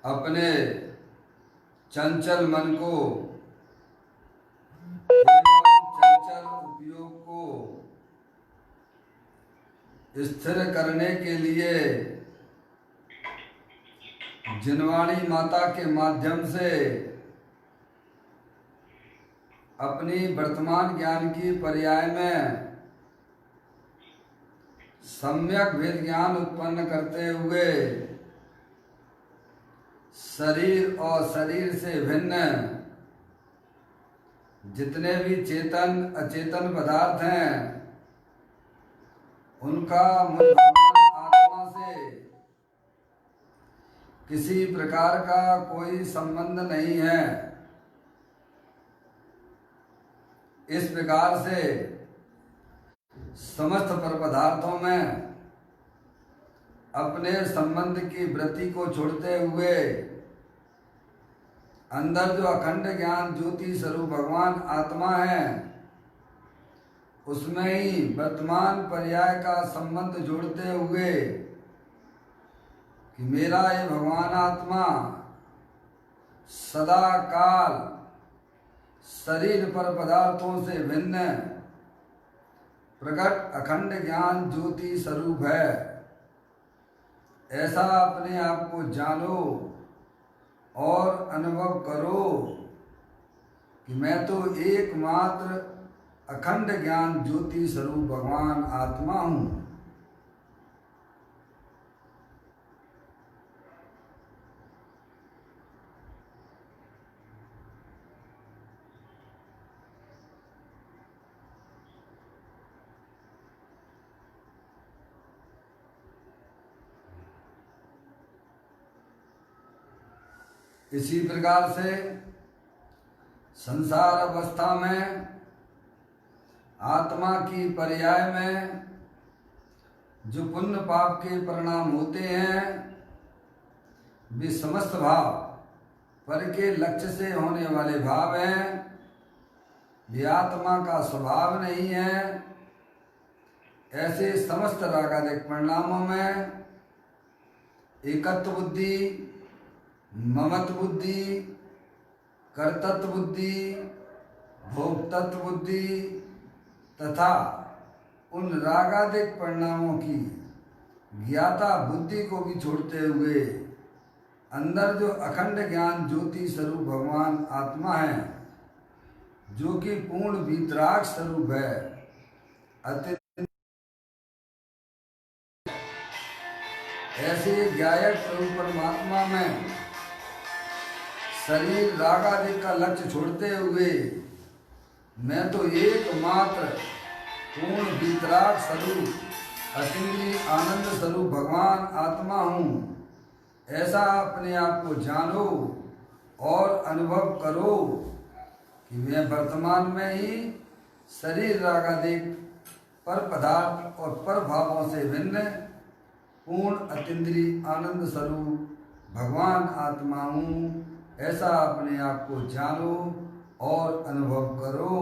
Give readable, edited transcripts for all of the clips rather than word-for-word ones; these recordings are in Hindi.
अपने चंचल मन को एवं चंचल उपयोग को स्थिर करने के लिए जिनवाणी माता के माध्यम से अपनी वर्तमान ज्ञान की पर्याय में सम्यक भेद ज्ञान उत्पन्न करते हुए शरीर और शरीर से भिन्न जितने भी चेतन अचेतन पदार्थ हैं उनका मुझ भगवान आत्मा से किसी प्रकार का कोई संबंध नहीं है। इस प्रकार से समस्त पर पदार्थों में अपने संबंध की वृत्ति को छोड़ते हुए अंदर जो अखंड ज्ञान ज्योति स्वरूप भगवान आत्मा है उसमें ही वर्तमान पर्याय का संबंध जोड़ते हुए कि मेरा ये भगवान आत्मा सदा काल शरीर पर पदार्थों से भिन्न प्रकट अखंड ज्ञान ज्योति स्वरूप है। ऐसा अपने आप को जानो और अनुभव करो कि मैं तो एकमात्र अखंड ज्ञान ज्योति स्वरूप भगवान आत्मा हूँ। इसी प्रकार से संसार अवस्था में आत्मा की पर्याय में जो पुण्य पाप के परिणाम होते हैं वे समस्त भाव पर के लक्ष्य से होने वाले भाव हैं। वे आत्मा का स्वभाव नहीं है। ऐसे समस्त रागादिक परिणामों में एकत्व बुद्धि, ममत्व बुद्धि, कर्तृत्व बुद्धि, भोक्तृत्व बुद्धि तथा उन रागादिक परिणामों की ज्ञाता बुद्धि को भी छोड़ते हुए अंदर जो अखंड ज्ञान ज्योति स्वरूप भगवान आत्मा है जो कि पूर्ण वीतराग स्वरूप है, अत्यंत ऐसे ज्ञायक स्वरूप परमात्मा में शरीर रागादिक का लक्ष्य छोड़ते हुए मैं तो एकमात्र पूर्ण वीतराग स्वरूप अतीन्द्रिय आनंद स्वरूप भगवान आत्मा हूँ। ऐसा अपने आप को जानो और अनुभव करो कि मैं वर्तमान में ही शरीर रागादिक पर पदार्थ और पर भावों से भिन्न पूर्ण अतीन्द्रिय आनंद स्वरूप भगवान आत्मा हूँ। ऐसा अपने आप को जानो और अनुभव करो।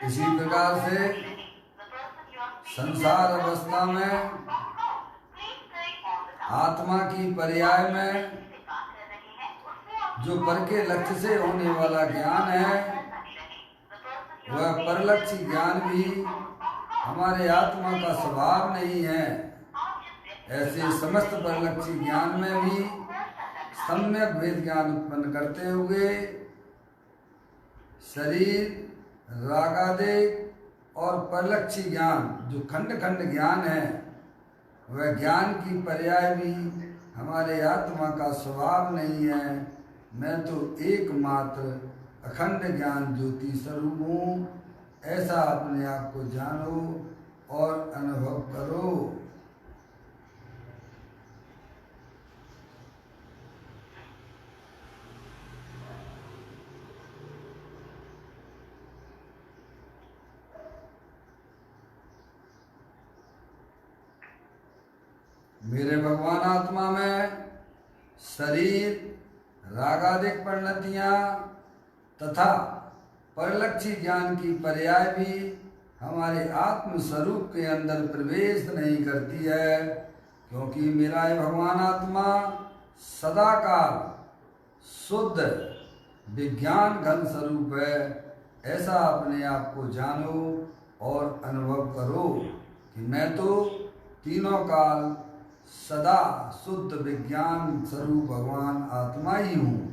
इसी प्रकार से संसार अवस्था में आत्मा की पर्याय में जो पर के लक्ष्य से होने वाला ज्ञान है वह परलक्ष्य ज्ञान भी हमारे आत्मा का स्वभाव नहीं है। ऐसे समस्त परलक्ष्य ज्ञान में भी सम्यक भेद ज्ञान उत्पन्न करते हुए शरीर रागादिक और परलक्ष्य ज्ञान जो खंड खंड ज्ञान है वह ज्ञान की पर्याय भी हमारे आत्मा का स्वभाव नहीं है। मैं तो एकमात्र अखंड ज्ञान ज्योति स्वरूप हूँ। ऐसा अपने आप को जानो और अनुभव करो। मेरे भगवान आत्मा में शरीर, रागादिक परिणतियाँ तथा परलक्षी ज्ञान की पर्याय भी हमारे आत्म स्वरूप के अंदर प्रवेश नहीं करती है, क्योंकि मेरा ये भगवान आत्मा सदाकाल शुद्ध विज्ञान घन स्वरूप है। ऐसा अपने आप को जानो और अनुभव करो कि मैं तो तीनों काल सदा शुद्ध विज्ञान स्वरूप भगवान आत्मा ही हूँ।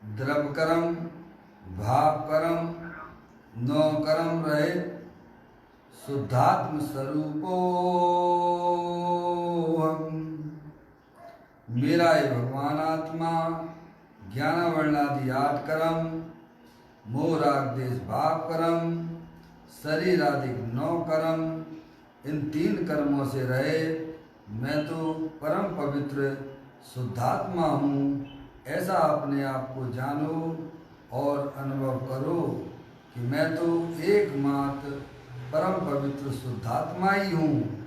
द्रव कर्म, भाव कर्म, नौ कर्म रहे शुद्धात्म स्वरूपो हम। मेरा ये भगवान आत्मा ज्ञान वर्णादि 8 कर्म, मोह राग देश भाव कर्म, शरीर आदि 9 कर्म, इन 3 कर्मों से रहे मैं तो परम पवित्र शुद्धात्मा हूँ। ऐसा अपने आप को जानो और अनुभव करो कि मैं तो एकमात्र परम पवित्र शुद्धात्मा ही हूँ।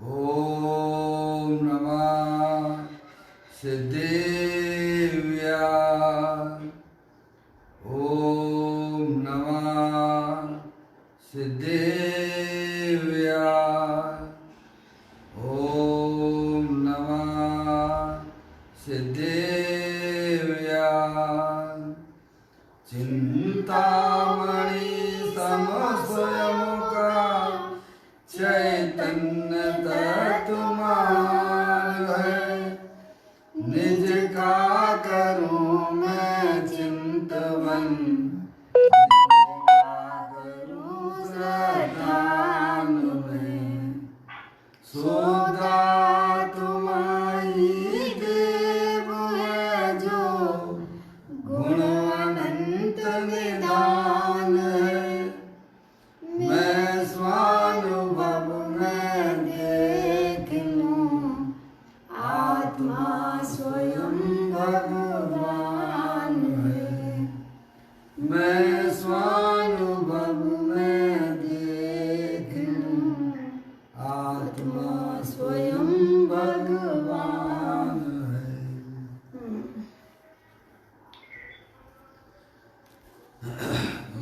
ओम नमः सिद्धेव्या। ओम नमः सिद्धेव्या। ओम नमः सिद्धेव्या। चिंतामणि सम स्वयं का चैतन्य तत्वमान है। निज का करूं मैं चिंतवन, करूं श्रद्धान में। सौदा तुम्हारी देव है जो गुण अनंत निदान है। मैं स्वानुभव में देख लूं आत्मा स्वयं भगवान है। मैं स्वानुभव में देख लूं आत्मा स्वयं भगवान है।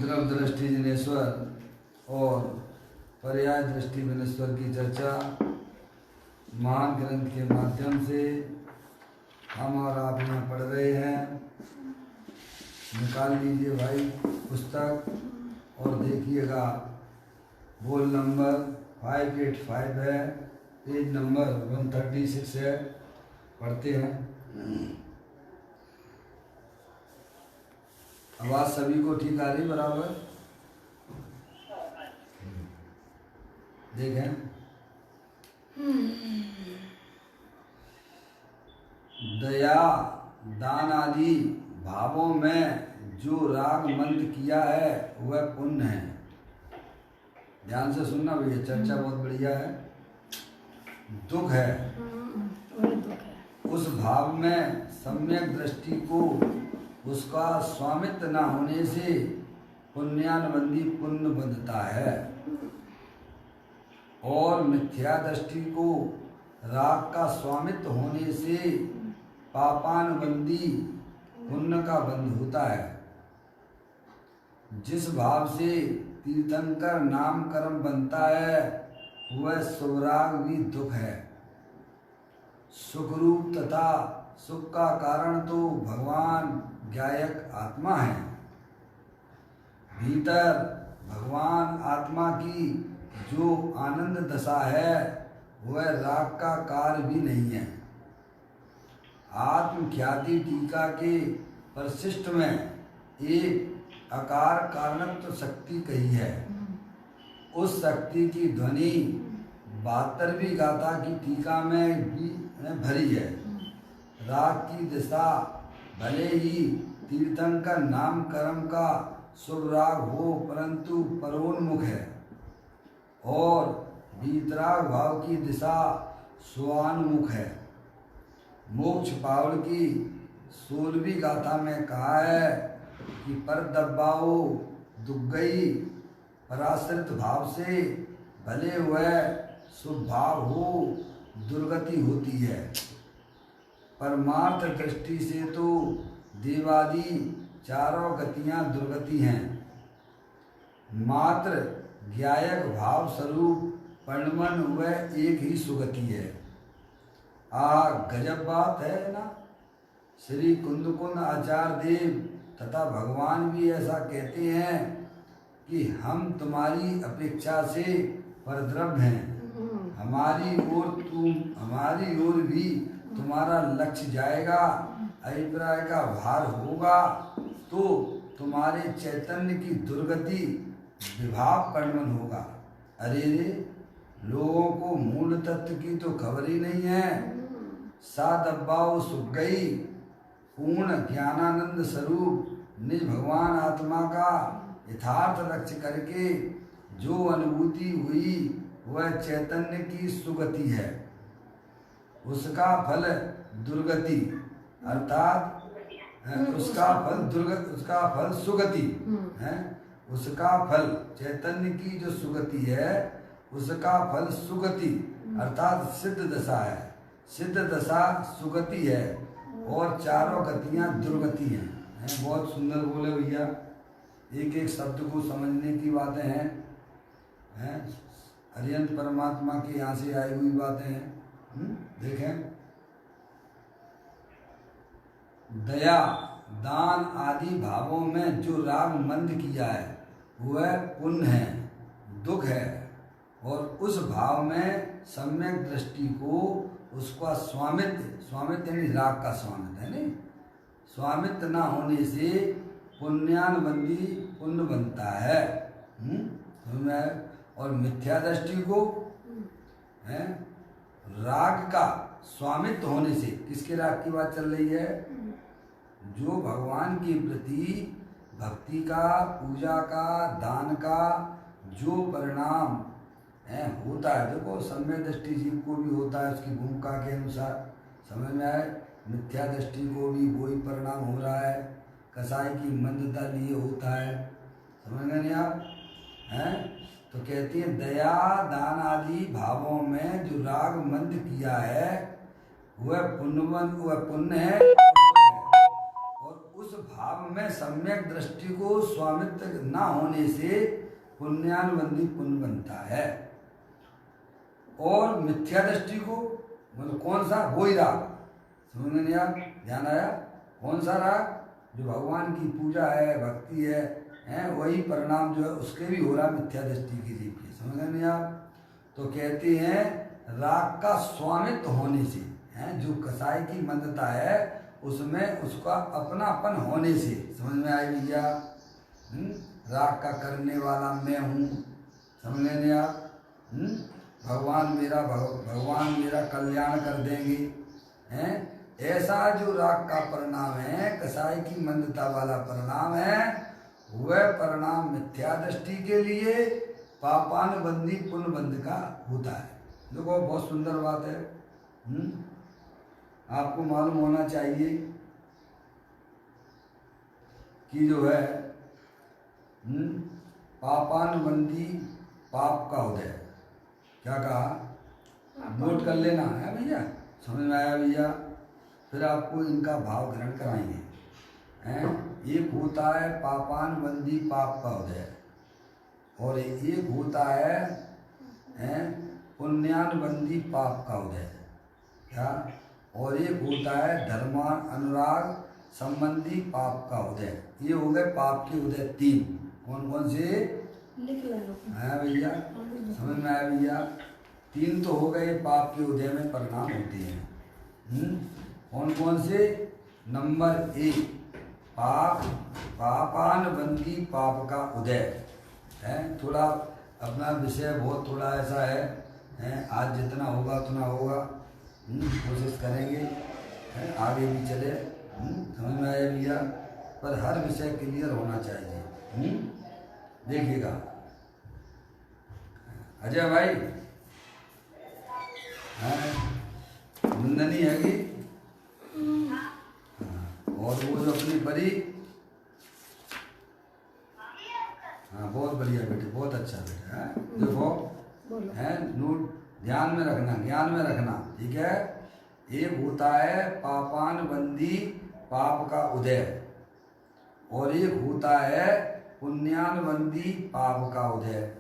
द्रव दृष्टि जिनेश्वर और पर्याय दृष्टि विनेश्वर की चर्चा महान ग्रंथ के माध्यम से हम और आप यहाँ पढ़ रहे हैं। निकाल लीजिए भाई पुस्तक और देखिएगा। बोल नंबर 585 है, पेज नंबर 136 है। पढ़ते हैं। आवाज़ सभी को ठीक आ रही बराबर? देखें। दया दान आदि भावों में जो राग मंद किया है वह पुण्य है। ध्यान से सुनना भैया, चर्चा बहुत बढ़िया है। दुख है उस भाव में सम्यक दृष्टि को उसका स्वामित्व न होने से पुण्यानुबंधी पुण्य बंधता है, और मिथ्या दृष्टि को राग का स्वामित्व होने से पापानुबंधी पुण्य का बंध होता है। जिस भाव से तीर्थंकर नाम कर्म बनता है वह सुराग भी दुख है। सुखरूप तथा सुख का कारण तो भगवान ज्ञायक आत्मा है। भीतर भगवान आत्मा की जो आनंद दशा है वह राग का कार्य भी नहीं है। आत्मख्याति टीका के परिशिष्ट में एक आकार कारणत्व शक्ति कही है। उस शक्ति की ध्वनि 72वीं गाथा की टीका में भी भरी है। राग की दिशा भले ही तीर्थंकर नाम कर्म का शुभ राग हो, परंतु परोन्मुख है, और वीतराग भाव की दिशा स्वानुमुख है। मोक्ष पावल की 16वीं गाथा में कहा है कि पर दब्बाओ दुग्गई, पराश्रित भाव से भले वह शुभ भाव हो दुर्गति होती है। परमार्थ दृष्टि से तो देवादि चारों गतियां दुर्गति हैं। मात्र ज्ञायक भाव स्वरूप परिणमन वह एक ही सुगति है। गजब बात है ना। श्री कुंद आचार्य देव तथा भगवान भी ऐसा कहते हैं कि हम तुम्हारी अपेक्षा से परद्रव्य हैं। हमारी ओर भी तुम्हारा लक्ष्य जाएगा, अभिप्राय का भार होगा तो तुम्हारे चैतन्य की दुर्गति विभाव परिणमन होगा। अरे रे, लोगों को मूल तत्व की तो खबर ही नहीं है। सादब्बाओ सुख गई, पूर्ण ज्ञानानंद स्वरूप निज भगवान आत्मा का यथार्थ लक्ष्य करके जो अनुभूति हुई वह चैतन्य की सुगति है। उसका फल दुर्गति, अर्थात उसका फल सुगति है। उसका फल चैतन्य की जो सुगति है उसका फल सुगति अर्थात सिद्ध दशा है। सिद्ध दशा सुगति है और चारों गतियां दुर्गति हैं। बहुत सुंदर बोले भैया, एक एक शब्द को समझने की बातें हैं। अरिहंत परमात्मा के यहाँ से आई हुई बातें हैं। देखें, दया दान आदि भावों में जो राग मंद किया है वह पुण्य है, दुख है, और उस भाव में सम्यक दृष्टि को उसका स्वामित्व यानी राग का स्वामित्व है नहीं, स्वामित्व ना होने से पुण्यानुबंधी पुण्य बनता है। और मिथ्या दृष्टि को है राग का स्वामित्व होने से, किसके राग की बात चल रही है? जो भगवान के प्रति भक्ति का, पूजा का, दान का जो परिणाम है होता है। देखो, सम्यक दृष्टि जीव को भी होता है उसकी भूमिका के अनुसार, समझ में आए। मिथ्या दृष्टि को भी वही परिणाम हो रहा है, कसाई की मंदता लिए होता है। समझ में नहीं आप हैं? तो कहती है दया दान आदि भावों में जो राग मंद किया है वह पुण्य है, और उस भाव में सम्यक दृष्टि को स्वामित्व न होने से पुण्यानुबंधी पुण्य बनता है। और मिथ्या दृष्टि को मतलब कौन सा? वही राग, समझ में नहीं आप? ध्यान आया? कौन सा राग? जो भगवान की पूजा है, भक्ति है, वही परिणाम जो है उसके भी हो रहा मिथ्या दृष्टि की जीव की। समझ में नहीं आप? तो कहते हैं राग का स्वामित्व होने से, जो कसाई की मंदता है उसमें उसका अपनापन होने से, समझ में आई भैया? राग का करने वाला मैं हूँ, समझ में नहीं आप? भगवान मेरा कल्याण कर देंगे, हैं? ऐसा जो राग का परिणाम है, कसाई की मंदता वाला परिणाम है, वह परिणाम मिथ्या दृष्टि के लिए पापानुबंधी पुण्यबंध का होता है। देखो, बहुत सुंदर बात है। आपको मालूम होना चाहिए कि जो है पापानुबंधी पाप का उदय। क्या कहा? नोट कर लेना है भैया, समझ में आया भैया? फिर आपको इनका भाव ग्रहण कराएंगे। एक होता है पापानुबंधी पाप का उदय, और एक होता है पुण्यानुबंधी पाप का उदय। क्या? और एक होता है धर्मान अनुराग संबंधी पाप का उदय। ये हो गए पाप के उदय तीन। कौन कौन से? लिख लो। है भैया, समझ में आया भैया? 3 तो हो गए पाप के उदय में परिणाम होते हैं। कौन कौन से? नंबर 1 पाप, पापान बंदी पाप का उदय है। थोड़ा अपना विषय बहुत थोड़ा ऐसा है, आज जितना होगा उतना होगा, कोशिश करेंगे है, आगे भी चले। समझ में आया भैया? पर हर विषय क्लियर होना चाहिए। देखिएगा अजय भाई, मुंदनी है कि और वो जो अपनी परी, हाँ बहुत बढ़िया बेटे, बहुत अच्छा बेटे है। देखो है, नोट ध्यान में रखना, ज्ञान में रखना, ठीक है? एक होता है पापान बंदी पाप का उदय, और एक होता है पुण्यान बंदी पाप का उदय,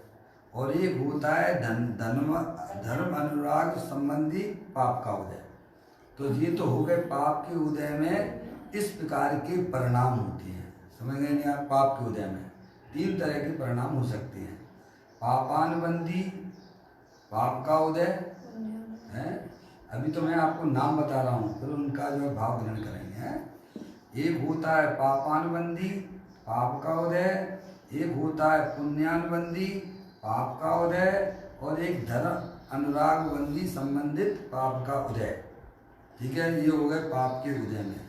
और एक होता है धर्म अनुराग संबंधी पाप का उदय। तो ये तो हो गए पाप के उदय में इस प्रकार के परिणाम होते हैं। समझ गए नहीं आप? पाप के उदय में 3 तरह के परिणाम हो सकते हैं। पापान बंदी पाप का उदय है, अभी तो मैं आपको नाम बता रहा हूँ, फिर उनका जो है भाव ग्रहण करेंगे है? एक होता है पापान बंदी पाप का उदय, एक होता है पुण्यान बंदी पाप का उदय, और एक धर्म अनुराग बंदी संबंधित पाप का उदय। ठीक है, ये हो गए पाप के उदय में।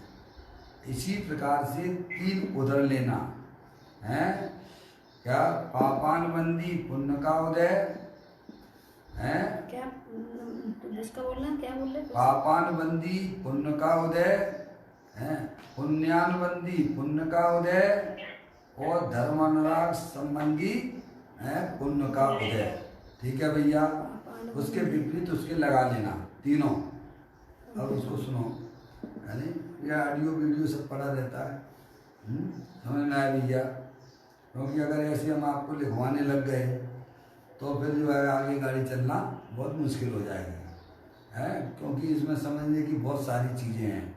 इसी प्रकार से 3 उधर लेना है क्या? पापान बंदी पुण्य का उदय है क्या, जिसका बोलना क्या बोल रहे? पापान बंदी पुण्य का उदय है, पुण्यान बंदी पुण्य का उदय, और धर्म अनुराग संबंधी है पुण्य का उदय। ठीक है भैया? उसके विपरीत उसके लगा लेना तीनों। अब उसको सुनो, यानी ये ऑडियो वीडियो सब पड़ा रहता है। समझ में आया भैया? क्योंकि अगर ऐसे हम आपको लिखवाने लग गए तो फिर जो है आगे गाड़ी चलना बहुत मुश्किल हो जाएगी है, क्योंकि इसमें समझने की बहुत सारी चीज़ें हैं।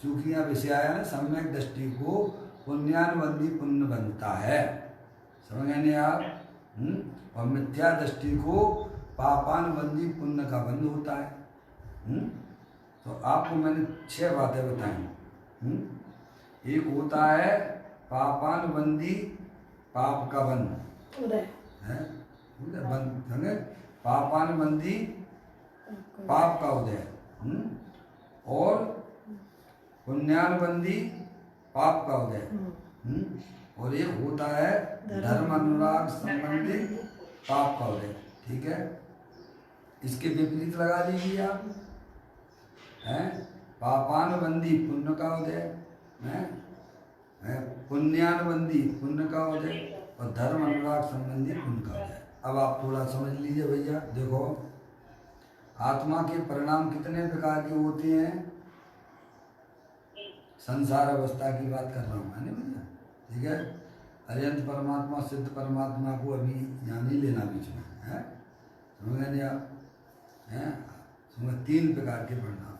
चूँकि यहाँ विषय आया ना, सम्यक दृष्टि को पुण्यानुबंधी पुण्य बनता है। समझ गए नहीं आप? और मिथ्या दृष्टि को पापानुबंधी पुण्य का बंध होता है। तो आपको मैंने 6 बातें बताई। एक होता है पापानुबंधी पाप का बंध उदय है, बंद समझे? पापानुबंधी पाप का उदय, और पुण्यानुबंधी पाप का उदय, और एक होता है धर्म अनुराग संबंधी पाप का उदय। ठीक है, इसके विपरीत लगा लीजिए आप हैं, पापानुबंधी पुण्य का उदय है, पुण्यानुबंधी पुण्य का उदय, और धर्म अनुराग संबंधी पुण्य का उदय। अब आप थोड़ा समझ लीजिए भैया। देखो, आत्मा के परिणाम कितने प्रकार के होते हैं? संसार अवस्था की बात कर रहा हूँ मैंने भैया। ठीक है, अरिहंत परमात्मा सिद्ध परमात्मा को अभी यहाँ नहीं लेना बीच में है। समझ गए नहीं आप? हैं, समझ 3 प्रकार के परिणाम,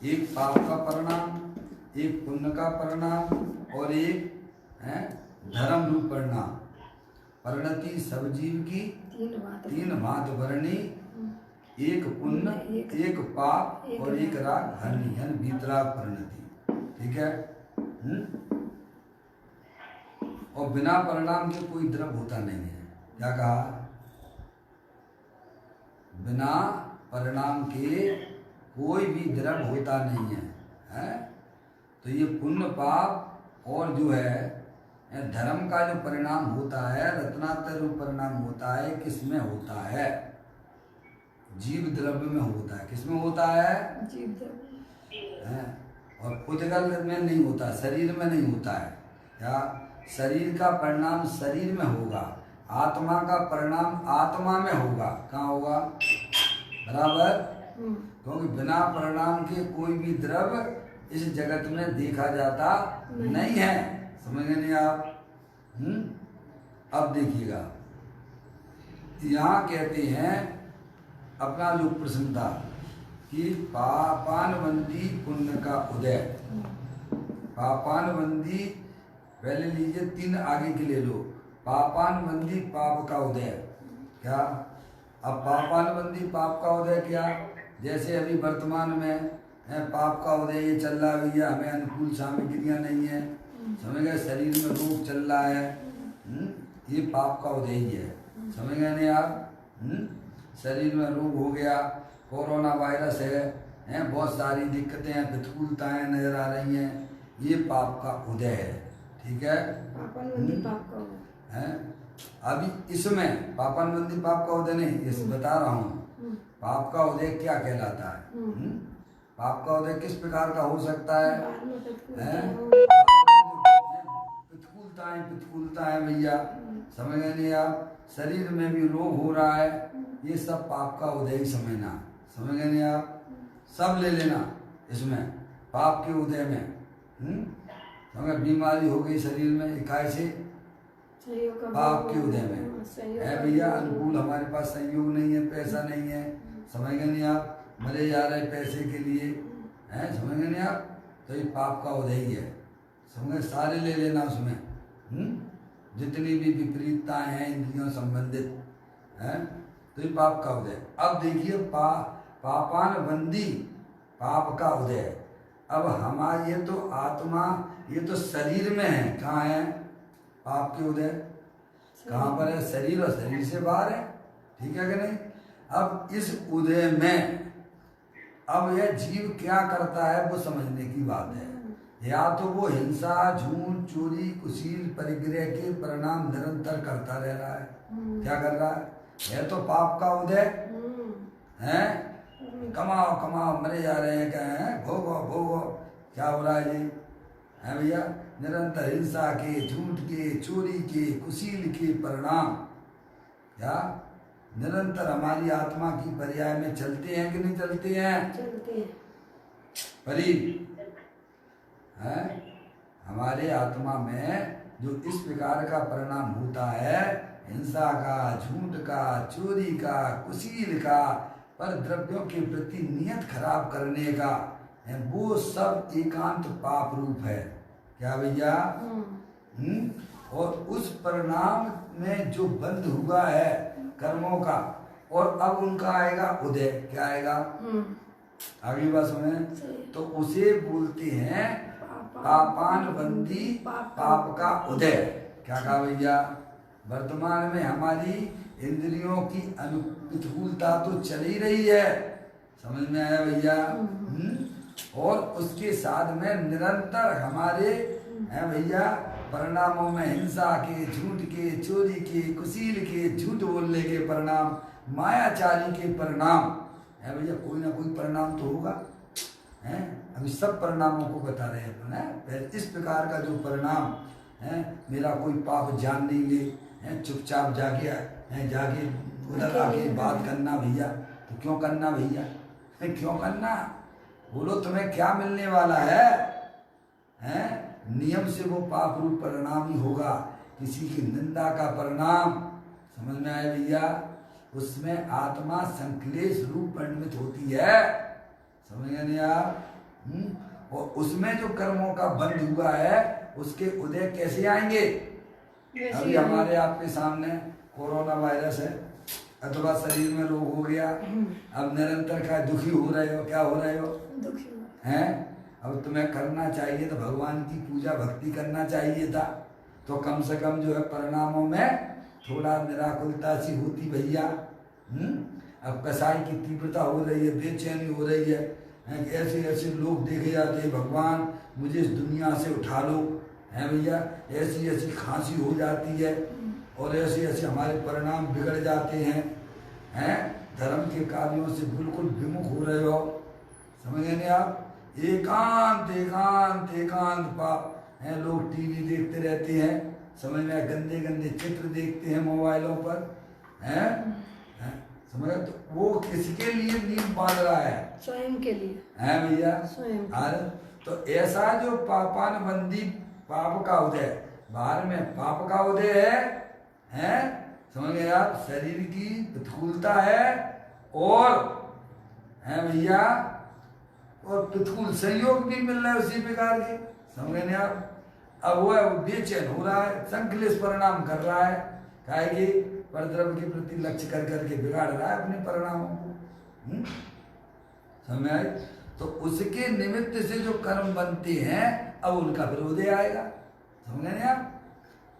एक पाप का परिणाम, एक पुण्य का परिणाम, और एक है धर्म रूप परिणाम। परिणति सब जीव की 3 भांत वर्णी, एक पुण्य, एक पाप, और एक राग हरणी, यानी वीतराग परिणति। ठीक है, और बिना परिणाम के कोई द्रव्य होता नहीं है। क्या कहा? बिना परिणाम के कोई भी द्रव्य होता नहीं है, तो ये पुण्य पाप और जो है धर्म का जो परिणाम होता है, रत्नातर रूप परिणाम होता है, किसमें होता है? जीव द्रव्य में होता है। किसमें होता है? जीव द्रव्य है, और पुद्गल में नहीं होता, शरीर में नहीं होता है। क्या? शरीर का परिणाम शरीर में होगा, आत्मा का परिणाम आत्मा में होगा। कहाँ होगा? बराबर? क्योंकि बिना परिणाम के कोई भी द्रव्य इस जगत में देखा जाता नहीं है। समझ गए नहीं आप? अब देखिएगा, यहाँ कहते हैं अपना जो प्रश्न था कि पापानुबंधी पुण्य का उदय, पापानुबंधी पहले लीजिए 3 आगे के ले लो। पापान बंदी पाप का उदय। क्या? अब पापान बंदी पाप का उदय क्या? जैसे अभी वर्तमान में पाप का उदय ये चल रहा है भैया, हमें अनुकूल सामग्रियाँ नहीं है, समझ गए, शरीर में रोग चल रहा है, ये पाप का उदय ही है, समझ गए नहीं आप? शरीर में रोग हो गया, कोरोना वायरस है, बहुत सारी दिक्कतें हैं, प्रतिकूलताएं नजर आ रही हैं, ये पाप का उदय है। ठीक है? पाप का उदय है। अभी इसमें पापानबंदी पाप का उदय नहीं, ये बता रहा हूँ पाप का उदय क्या कहलाता है। पाप का उदय किस प्रकार का हो सकता है? प्रतिकूलताएं भैया, समझ गए नहीं आप? शरीर में भी रोग हो रहा है, ये सब पाप का उदय ही समझना, समझ गए नहीं आप? सब ले लेना इसमें पाप के उदय में। समझ, बीमारी हो गई शरीर में इकाई से, पाप के उदय में है भैया। अनुकूल हमारे पास संयोग नहीं है, पैसा नहीं है, समझ गए नहीं आप? मरे जा रहे पैसे के लिए, हैं, समझ गए नहीं आप? तो ये पाप का उदय ही है, समझ गए? सारे ले लेना उसमें, जितनी भी विपरीतताएं हैं इंद्रियों संबंधित हैं, तो ये पाप का उदय। अब देखिए पापान बंदी पाप का उदय। अब हमारा ये तो आत्मा, ये तो शरीर में है, कहाँ है पाप के उदय? कहाँ पर है? शरीर, और शरीर से बाहर है, ठीक है कि नहीं? अब इस उदय में अब यह जीव क्या करता है वो समझने की बात है। या तो वो हिंसा, झूठ, चोरी, कुशील, परिग्रह के परिणाम निरंतर करता रह रहा है। क्या कर रहा है तो पाप का उदय है। कमाओ कमाओ, मरे जा रहे हैं, क्या है, भोगो भोगो, क्या हो रहा है जी? है भैया, निरंतर हिंसा के, झूठ के, चोरी के, कुशील के परिणाम क्या निरंतर हमारी आत्मा की पर्याय में चलते हैं कि नहीं चलते हैं? चलते हैं। परी है हमारे आत्मा में जो इस प्रकार का परिणाम होता है, हिंसा का, झूठ का, चोरी का, कुशील का, पर द्रव्यों के प्रति नियत खराब करने का है, वो सब एकांत पाप रूप है। क्या भैया? और उस परिणाम में जो बंध हुआ है कर्मों का, और अब उनका आएगा उदय। क्या आएगा? आगे बात सुने, तो उसे बोलते हैं पापान बंदी पाप का उदय। क्या कहा भैया? वर्तमान में हमारी इंद्रियों की प्रतिकूलता तो चल ही रही है, समझ में आया भैया? और उसके साथ में निरंतर हमारे हैं भैया परिणामों में हिंसा के, झूठ के, चोरी के, कुशील के, झूठ बोलने के परिणाम, मायाचारी के परिणाम है भैया। कोई ना कोई परिणाम तो होगा, है? अभी सब परिणामों को बता रहे हैं अपन, है? इस प्रकार का जो परिणाम है, मेरा कोई पाप जान लेंगे, है, चुपचाप जाके उधर आके बात करना भैया। तो क्यों करना भैया? क्यों करना? बोलो तुम्हें क्या मिलने वाला है? नियम से वो पाप रूप परिणाम ही होगा। किसी की निंदा का परिणाम, समझ में आया भैया? उसमें आत्मा संक्लेश रूप परिणमित होती है, समझ गए नहीं आप? और उसमें जो कर्मों का बंध हुआ है, उसके उदय कैसे आएंगे? अभी हमारे आपके सामने कोरोना वायरस है, अथवा शरीर में रोग हो गया, अब निरंतर का दुखी हो रहे हो। क्या हो रहे हो? दुखी हैं? अब तुम्हें करना चाहिए तो भगवान की पूजा भक्ति करना चाहिए था, तो कम से कम जो है परिणामों में थोड़ा निराकुलता सी होती भैया। अब कसाई की तीव्रता हो रही है, बेचैनी हो रही है, ऐसे ऐसे लोग देखे जाते हैं, भगवान मुझे इस दुनिया से उठा लो, है भैया। ऐसी ऐसी खांसी हो जाती है, और ऐसे ऐसे हमारे परिणाम बिगड़ जाते हैं, धर्म के कार्यों से बिल्कुल विमुख हो रहे हो, समझ गए नहीं आप? एकांत एकांत एकांत पाप है। लोग टीवी देखते रहते हैं, समझ में, गंदे गंदे चित्र देखते हैं मोबाइलों पर, हैं, समझ? तो वो किसके लिए नींद बांध रहा है? स्वयं के लिए, है भैया? स्वयं। तो ऐसा जो पापान बंदी पाप का उदय, बाहर में पाप का उदय है, समझ गए आप? शरीर की प्रतिकूलता है, और है भैया, और प्रतिकूल संयोग भी मिल रहा है उसी प्रकार के, समझ गए आप? अब वो है, वो बेचैन हो रहा है, संकलेश परिणाम कर रहा है, काहे कि परद्रव्य के प्रति लक्ष्य कर करके बिगाड़ रहा है अपने परिणामों को। समझ आई? तो उसके निमित्त से जो कर्म बनते हैं अब उनका विरोध आएगा। समझ गए आप?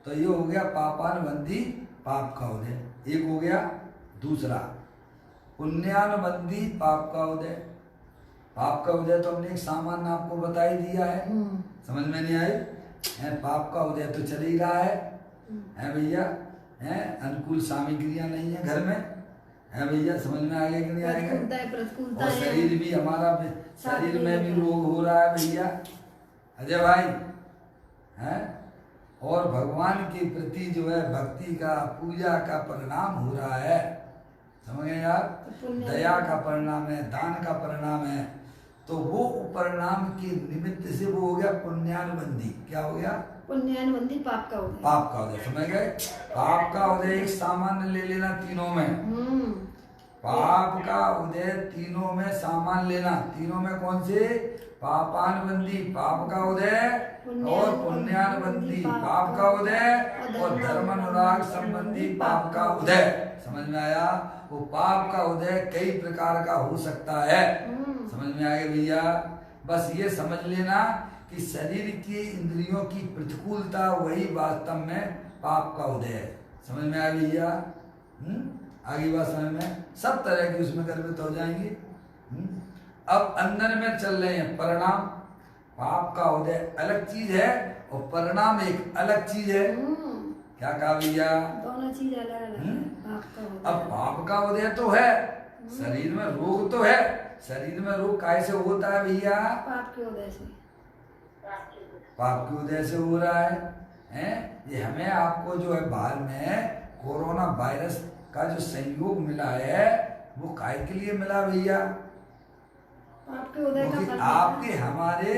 तो ये हो गया पापानुबंधी पाप का उदय। एक हो गया। दूसरा पुण्यानुबंधी पाप का उदय। पाप का उदय तो हमने एक सामान्य आपको बता ही दिया है, समझ में नहीं आई? पाप का उदय तो चल ही रहा है भैया, अनुकूल सामग्रियां नहीं है घर में, है भैया, समझ में आ गया कि नहीं आएगा? और शरीर भी हमारा, शरीर में भी रोग हो रहा है भैया, अजय भाई, है। और भगवान के प्रति जो है भक्ति का, पूजा का परिणाम हो रहा है, समझ गए यार? दया का परिणाम है, दान का परिणाम है। तो वो परिणाम के निमित्त से वो हो गया पुण्यानुबंधी। क्या हो गया? पुण्यानुबंधी पाप का उदय। पाप का उदय, समझ गए? पाप का उदय एक सामान्य ले लेना तीनों में। पाप का उदय तीनों में सामान लेना। तीनों में कौन से? पापानुबंधी पाप का उदय और पुण्यानुबंधी पाप का उदय और धर्मानुराग संबंधी पाप का उदय। समझ में आया? वो पाप का उदय कई प्रकार का हो सकता है, समझ में आ गया भैया? बस ये समझ लेना कि शरीर की इंद्रियों की प्रतिकूलता वही वास्तव में पाप का उदय है। समझ में आ गया भैया? आगे बात समझ में? सब तरह की उसमें गर्भित हो जाएंगे। अब अंदर में चल रहे हैं परिणाम। पाप का उदय अलग चीज है और परिणाम एक अलग चीज है। क्या कहा भैया? दोनों चीज अलग अलग है। पाप का उदय, अब पाप का उदय तो है, शरीर में रोग तो है। शरीर में रोग कैसे होता है भैया? पाप के उदय से। पाप के उदय से हो रहा है। ये हमें आपको जो है बाहर में कोरोना वायरस का जो संयोग मिला है वो काय के लिए मिला भैया? पाप के उदय का फल आपके हमारे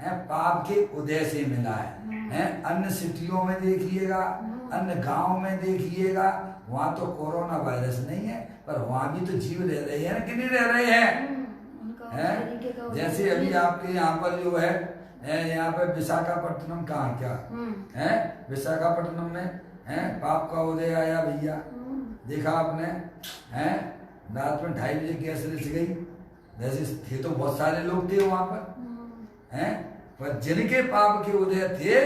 पाप के उदय से मिला है। अन्य सिटियों में देखिएगा, अन्य गांव में देखिएगा, वहां तो कोरोना वायरस नहीं है, पर वहां भी तो जीव रह रहे हैं कि नहीं रह रहे हैं? जैसे अभी आपके यहाँ पर जो है यहाँ पे विशाखापट्टनम, कहाँ क्या है, विशाखापट्टनम में पाप का उदय आया भैया। देखा आपने? रात में 2:30 बजे गैस रिस गई। जैसे थे तो बहुत सारे लोग थे वहां पर जिनके पाप के उदय थे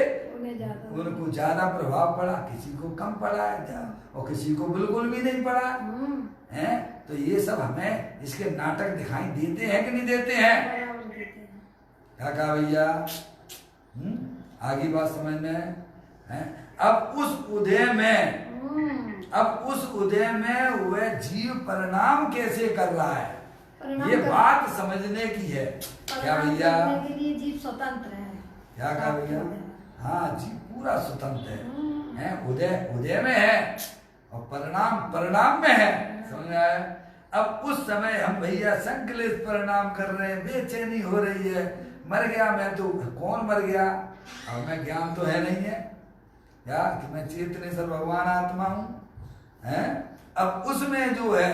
उनको ज्यादा प्रभाव पड़ा, किसी को कम पड़ा और किसी को बिल्कुल भी नहीं पड़ा। तो ये सब हमें इसके नाटक दिखाई देते हैं कि नहीं देते हैं? क्या कहा भैया? आगे बात समझ में है? अब उस उदय में वह जीव परिणाम कैसे कर रहा है, ये बात समझने की है। क्या भैया? के लिए जीव स्वतंत्र है। क्या कहा भैया? हाँ, जीव पूरा स्वतंत्र है। उदय में है और परिणाम में है। समझ में आया? अब उस समय हम भैया संकलित परिणाम कर रहे हैं, बेचैनी हो रही है, मर गया मैं तो, कौन मर गया? अब मैं ज्ञान तो है नहीं है क्या कि मैं चेतनेश्वर भगवान आत्मा हूँ? अब उसमें जो है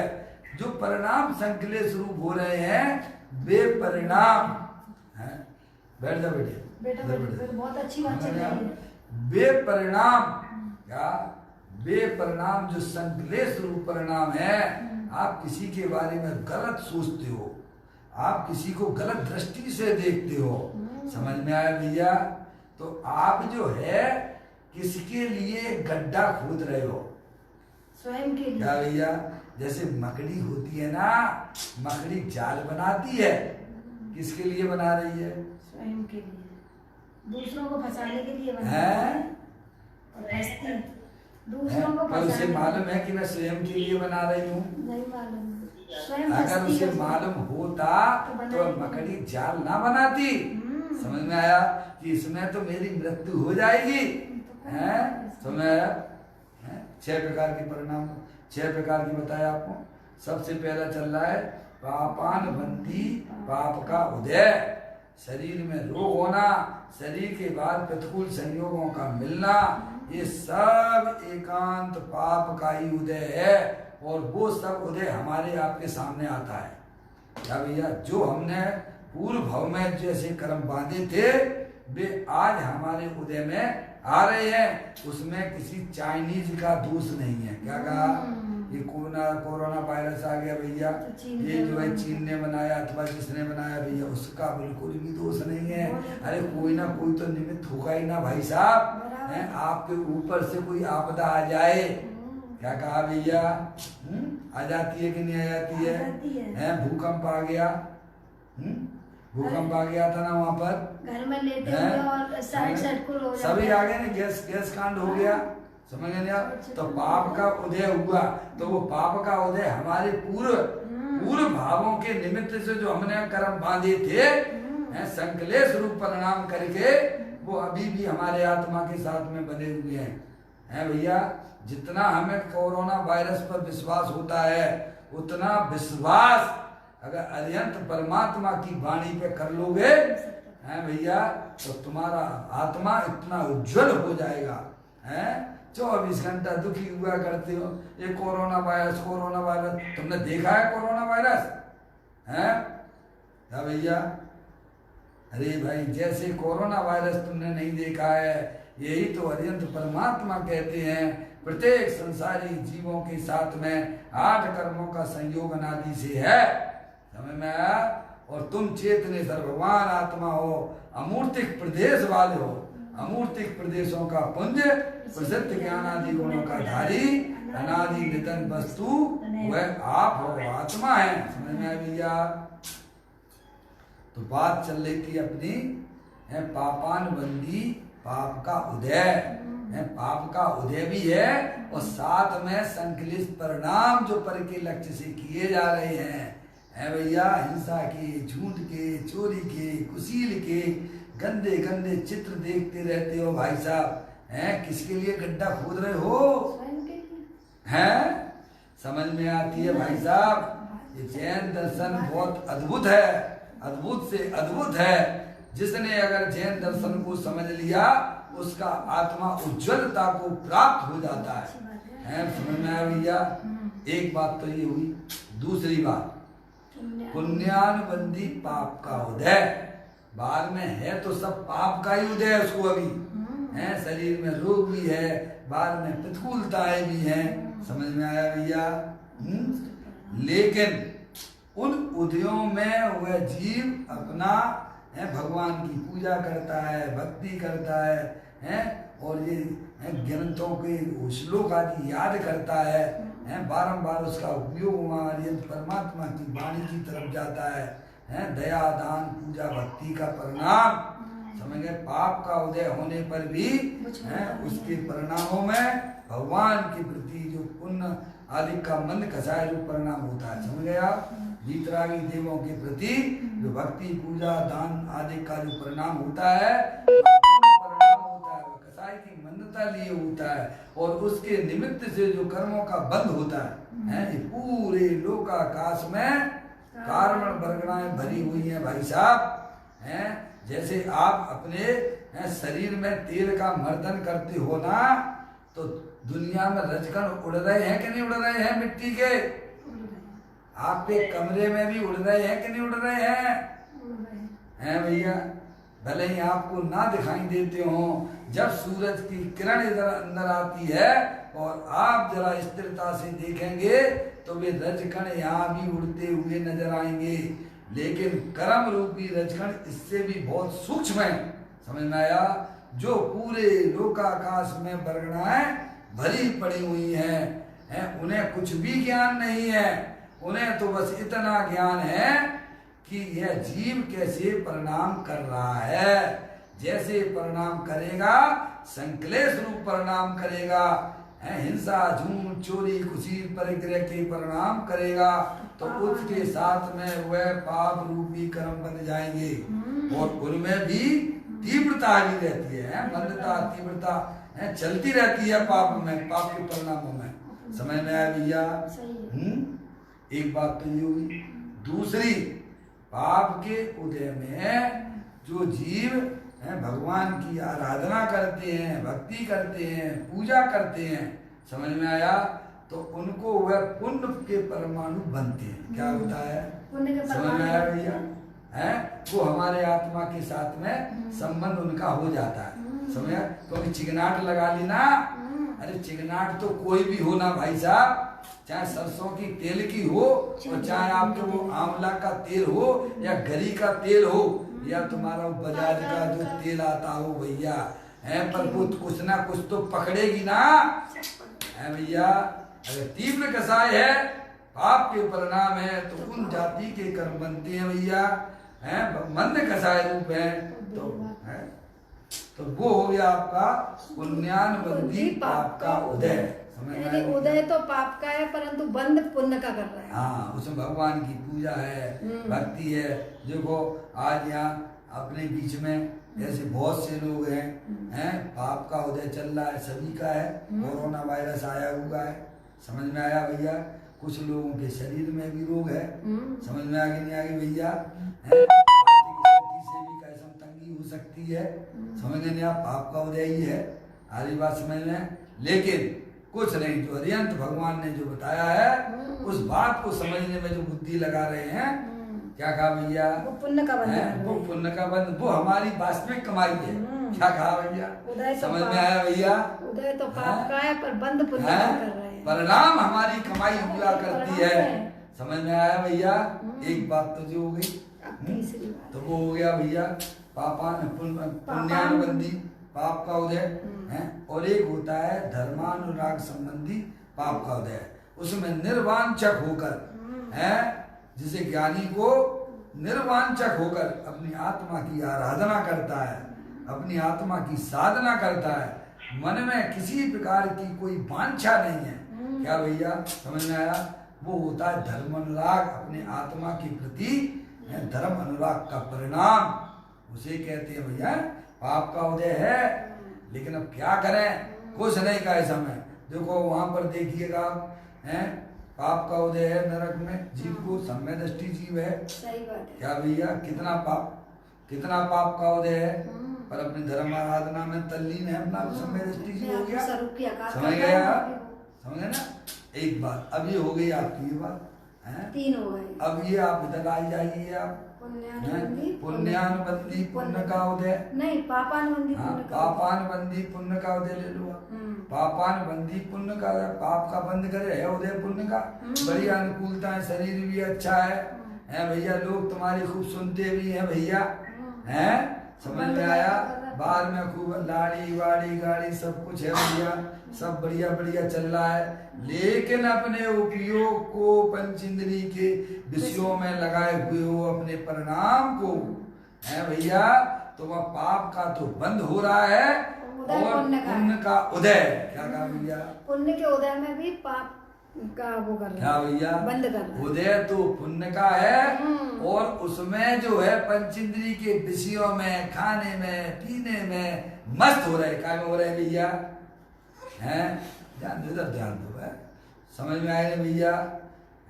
जो परिणाम संकलेश रूप हो रहे हैं वे परिणाम है। बैठ जा बेटे, बहुत अच्छी बात चल रही है। वे परिणाम, क्या वे परिणाम जो संकलेश रूप परिणाम है, आप किसी के बारे में गलत सोचते हो, आप किसी को गलत दृष्टि से देखते हो। समझ में आया भैया? तो आप जो है किसके लिए गड्ढा खोद रहे हो? स्वयं के लिए। क्या भैया? जैसे मकड़ी होती है ना, मकड़ी जाल बनाती है, किसके लिए बना रही है? स्वयं के लिए, दूसरों को फंसाने के लिए बना है। दूसरों को पर उसे मालूम है कि मैं स्वयं के लिए बना रही हूँ? नहीं मालूम। अगर उसे मालूम होता तो मकड़ी जाल ना बनाती। समझ में आया कि इसमें तो मेरी मृत्यु हो जाएगी। समझ में आया? 6 प्रकार के परिणाम, 6 प्रकार की बताया आपको। सबसे पहला चल रहा है पापानुबंधी पाप का उदय। शरीर में रोग होना, शरीर के बाद प्रतिकूल संयोगों का मिलना, ये सब एकांत पाप का ही उदय है। और वो सब उदय हमारे आपके सामने आता है। क्या भैया? जो हमने पूर्व भाव में जैसे कर्म बांधे थे वे आज हमारे उदय में आ रहे हैं। उसमें किसी चाइनीज का दोष नहीं है। क्या कहा? ये कोरोना वायरस आ गया भैया, ये जो है चीन ने बनाया अथवा जिसने बनाया भैया, उसका बिल्कुल भी दोष नहीं है। अरे कोई ना कोई तो निमित्त होगा ही ना भाई साहब। है आपके ऊपर से कोई आपदा आ जाए, क्या कहा भैया? आ जाती है कि नहीं आ जाती है? भूकंप आ गया, भूकंप आ गया था ना वहाँ पर, घर में लेटे हुए और साइड को सभी आ गए ना, गैस कांड हो गया, समझ गए आप? तो पाप का उदय हुआ, तो वो पाप का उदय हमारे पूर्व भावों के निमित्त से जो हमने कर्म बांधे थे, संकलेश रूप परिणाम करके वो अभी भी हमारे आत्मा के साथ में बने हुए हैं भैया। जितना हमें कोरोना वायरस पर विश्वास होता है, उतना विश्वास अगर अरिहंत परमात्मा की वाणी पे कर लोगे हैं भैया, तो तुम्हारा आत्मा इतना उज्जवल हो जाएगा। हैं 24 घंटा दुखी हुआ करते हो, ये कोरोना वायरस तुमने देखा है कोरोना वायरस? हैं क्या भैया? अरे भाई, जैसे कोरोना वायरस तुमने नहीं देखा है, यही तो अरिहंत परमात्मा कहते हैं प्रत्येक संसारी जीवों के साथ में 8 कर्मों का संयोग अनादि से है। समझ में आया? और तुम चेतनेश्वर भगवान आत्मा हो, अमूर्तिक प्रदेश वाले हो, अमूर्तिक प्रदेशों का पुंज, प्रसिद्ध ज्ञान आदि गुणों का धारी, अनादि नितन वस्तु वह आप हो, आत्मा है। समझ में आया भैया? तो बात चल रही थी अपनी है पापानुबंधी पाप का उदय है, पाप का उदय भी है और साथ में संकलित परिणाम जो पर के लक्ष्य से किए जा रहे हैं भैया, हिंसा के, झूठ के, चोरी के, कुशील के गंदे गंदे चित्र देखते रहते हो भाई साहब। हैं किसके लिए गड्ढा खोद रहे हो? हैं समझ में आती है भाई साहब? ये जैन दर्शन बहुत अद्भुत है, अद्भुत से अद्भुत है। जिसने अगर जैन दर्शन को समझ लिया, उसका आत्मा उज्जवलता को प्राप्त हो जाता है। समझ में आया भैया? एक बात तो ये हुई। दूसरी बात, पुण्यानुबंधी पाप का उदय। बाद में है तो सब पाप का ही उदय है उसको अभी है, शरीर में रोग भी है, बाद में प्रतिकूलताएं भी हैं। समझ में आया भैया? लेकिन उन उदयों में वह जीव अपना भगवान की पूजा करता है, भक्ति करता है और ये ग्रंथों के श्लोक आदि याद करता है, बारंबार उसका उपयोग हमारे परमात्मा की वाणी की तरफ जाता है, दया दान पूजा भक्ति का परिणाम। समझ गए? पाप का उदय होने पर भी उसके परिणामों में भगवान के प्रति जो पुण्य आदि का मंद कसाय रूप परिणाम होता है। समझ गए आप? वीतरागी देवों के प्रति जो भक्ति पूजा दान आदि का जो परिणाम होता है, परिणाम होता है कसाय की मंदता लिए होता है, और उसके निमित्त से जो कर्मों का बंध होता है ये पूरे लोकाकाश में कारण वर्गणाएं भरी हुई हैं भाई साहब। हैं जैसे आप अपने शरीर में तेल का मर्दन करते हो ना, तो दुनिया में रजकण उड़ रहे हैं कि नहीं उड़ रहे हैं मिट्टी के? आपके कमरे में भी उड़ रहे हैं कि नहीं उड़ रहे हैं? हैं भैया? भले ही आपको ना दिखाई देते हो, जब सूरज की किरण इधर अंदर आती है और आप जरा स्थिरता से देखेंगे तो वे रजकण यहाँ भी उड़ते हुए नजर आएंगे। लेकिन कर्म रूपी रजकण इससे भी बहुत सूक्ष्म है। समझ में आया? जो पूरे लोकाकाश में वर्गणाएं भरी पड़ी हुई हैं, उन्हें कुछ भी ज्ञान नहीं है। उन्हें तो बस इतना ज्ञान है कि यह जीव कैसे परिणाम कर रहा है। जैसे परिणाम करेगा, संकलेश रूप परिणाम करेगा, हिंसा झूठ चोरी कुशील परिग्रह के परिणाम करेगा, तो उसके साथ में वह पाप रूपी कर्म बन जाएंगे और उनमें भी तीव्रता भी रहती है, मंदता तीव्रता चलती रहती है पाप में, पाप के परिणामों में। समझ में आया भैया? एक बात तो ये हुई। दूसरी, पाप के उदय में जो जीव भगवान की आराधना करते हैं, भक्ति करते हैं, पूजा करते हैं, समझ में आया? तो उनको वह पुण्य के परमाणु बनते हैं। क्या होता है? समझ में आया भैया? है वो हमारे आत्मा के साथ में संबंध उनका हो जाता है। समझा? क्योंकि चिकनाट लगा ली ना, अरे चिकनाट तो कोई भी हो ना भाई साहब, चाहे सरसों की तेल की हो और चाहे आपके वो आंवला का तेल हो या गरी का तेल हो या तुम्हारा बजाज का जो तेल आता हो भैया, है पर वो कुछ ना कुछ तो पकड़ेगी ना, है भैया। अगर तीव्र कसाय है, पाप के परिणाम है, तो उन जाति के कर्म बनते हैं भैया, है मंद कसाय रूप है, तो है तो वो हो गया आपका पुण्यानुबंधी पाप का उदय। यानी उदय तो पाप का है परंतु बंद पुण्य का कर रहा है। हाँ, उसमें भगवान की पूजा है, भक्ति है। देखो आज यहाँ अपने बीच में ऐसे बहुत से लोग हैं पाप का उदय चल रहा है, सभी का है। कोरोना वायरस आया हुआ है, समझ में आया भैया। कुछ लोगों के शरीर में भी रोग है, समझ में आगे नहीं आगे भैया। आर्थिक स्थिति से भी कैसे तंगी हो सकती है, समझ में नहीं आ। पाप का उदय ही है, आधी बात समझ में। लेकिन कुछ नहीं, जो अरियंत भगवान ने जो बताया है उस बात को समझने में जो बुद्धि लगा रहे हैं, क्या कहा भैया, वो पुण्य का बंध है, वो पुण्य का बंध, वो हमारी वास्तविक कमाई है। क्या कहा भैया, उदय समझ में आया भैया। उदय तो पाप का है पर बंद पुण्य का कर रहे हैं, परिणाम हमारी कमाई हुआ करती है, समझ में आया भैया। एक बात तो जो हो गई, तो वो हो गया भैया पापान पुण्यानुबंधी पाप का उदय है। और एक होता है धर्मानुराग संबंधी पाप का उदय, उसमें निर्वांछक होकर है, जिसे ज्ञानी को निर्वांछक होकर अपनी आत्मा की आराधना करता है, अपनी आत्मा की साधना करता है, मन में किसी प्रकार की कोई वांछा नहीं है। क्या भैया, समझ में आया। वो होता है धर्म अनुराग, अपने आत्मा के प्रति धर्म अनुराग का परिणाम, उसे कहते हैं भैया पाप का उदय है। लेकिन अब क्या करें, कुछ नहीं का समय। देखो वहां पर देखिएगा हैं, पाप का उदय है नरक में, जीव को सम्य दृष्टि जीव है, सही बात है। क्या भैया, कितना पाप का उदय है, पर अपनी धर्म आराधना में तल्लीन है, अपना सम्य दृष्टि जीव हो गया। समझ गया, समझे ना। एक बात अब ये हो गई आपकी, ये बात है, 3 हो गए। अब ये आप इधर आ जाइए, आप पुण्यानुबंधी पुण्य का उदय नहीं, पापानुबंधी पुण्य का, पापानुबंधी पुण्य का उदय ले लो। पापानुबंधी पुण्य का, पाप का बंद करे है उदय पुण्य का। बड़ी अनुकूलता है, शरीर भी अच्छा है भैया, लोग तुम्हारी खूब सुनते भी हैं भैया, हैं समझ में आया। बाहर में खूब लाड़ी वाड़ी गाड़ी सब कुछ है भैया, सब बढ़िया बढ़िया चल रहा है। लेकिन अपने उपयोग को पंच इंद्री के विषयों में लगाए हुए हो, अपने परिणाम को है भैया, तो वह पाप का तो बंद हो रहा है और पुण्य का उदय। क्या कहा भैया, पुण्य के उदय में भी पाप का वो कर रहा है, क्या भैया, बंद कर रहा है। उदय तो पुण्य का है और उसमें जो है पंचेंद्री के विषयों में, खाने में पीने में मस्त हो रहे। क्या हो रहे भैया, हैं ध्यान दो, इधर ध्यान दो, है समझ में आए भैया।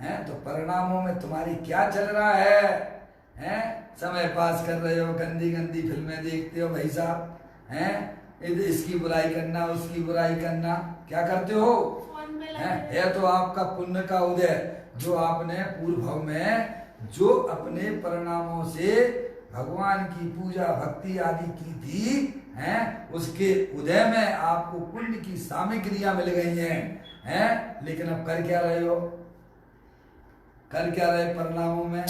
हैं तो परिणामों में तुम्हारी क्या चल रहा है, हैं समय पास कर रहे हो, गंदी गंदी फिल्में देखते हो भाई साहब, हैं इसकी बुराई करना उसकी बुराई करना, क्या करते हो, है तो आपका पुण्य का उदय, जो आपने पूर्व भाव में जो अपने परिणामों से भगवान की पूजा भक्ति आदि की थी, हैं उसके उदय में आपको पुण्य की सामग्रियां मिल गई हैं। लेकिन अब कर क्या रहे हो, कर क्या रहे, परिणामों में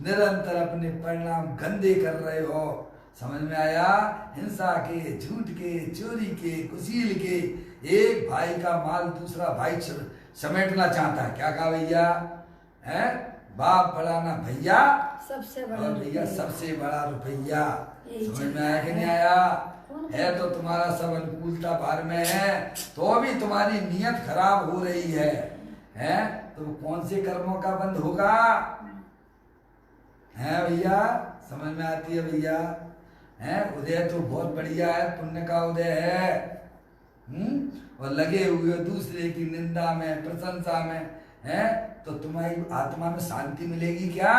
निरंतर अपने परिणाम गंदे कर रहे हो। समझ में आया, हिंसा के, झूठ के, चोरी के, कुसील के, एक भाई का माल दूसरा भाई समेटना चाहता है। क्या कहा भैया, है बाप बड़ा ना भैया, सबसे बड़ा भैया सबसे बड़ा रुपया। समझ में आया कि नहीं आया, है तो तुम्हारा सब अनुकूलता भार में है, तो भी तुम्हारी नियत खराब हो रही है तो कौन से कर्मों का बंद होगा, है भैया, समझ में आती है भैया। है उदय तो बहुत बढ़िया है, पुण्य का उदय है, और लगे हुए दूसरे की निंदा में प्रशंसा में, है तो तुम्हारी आत्मा में शांति मिलेगी क्या,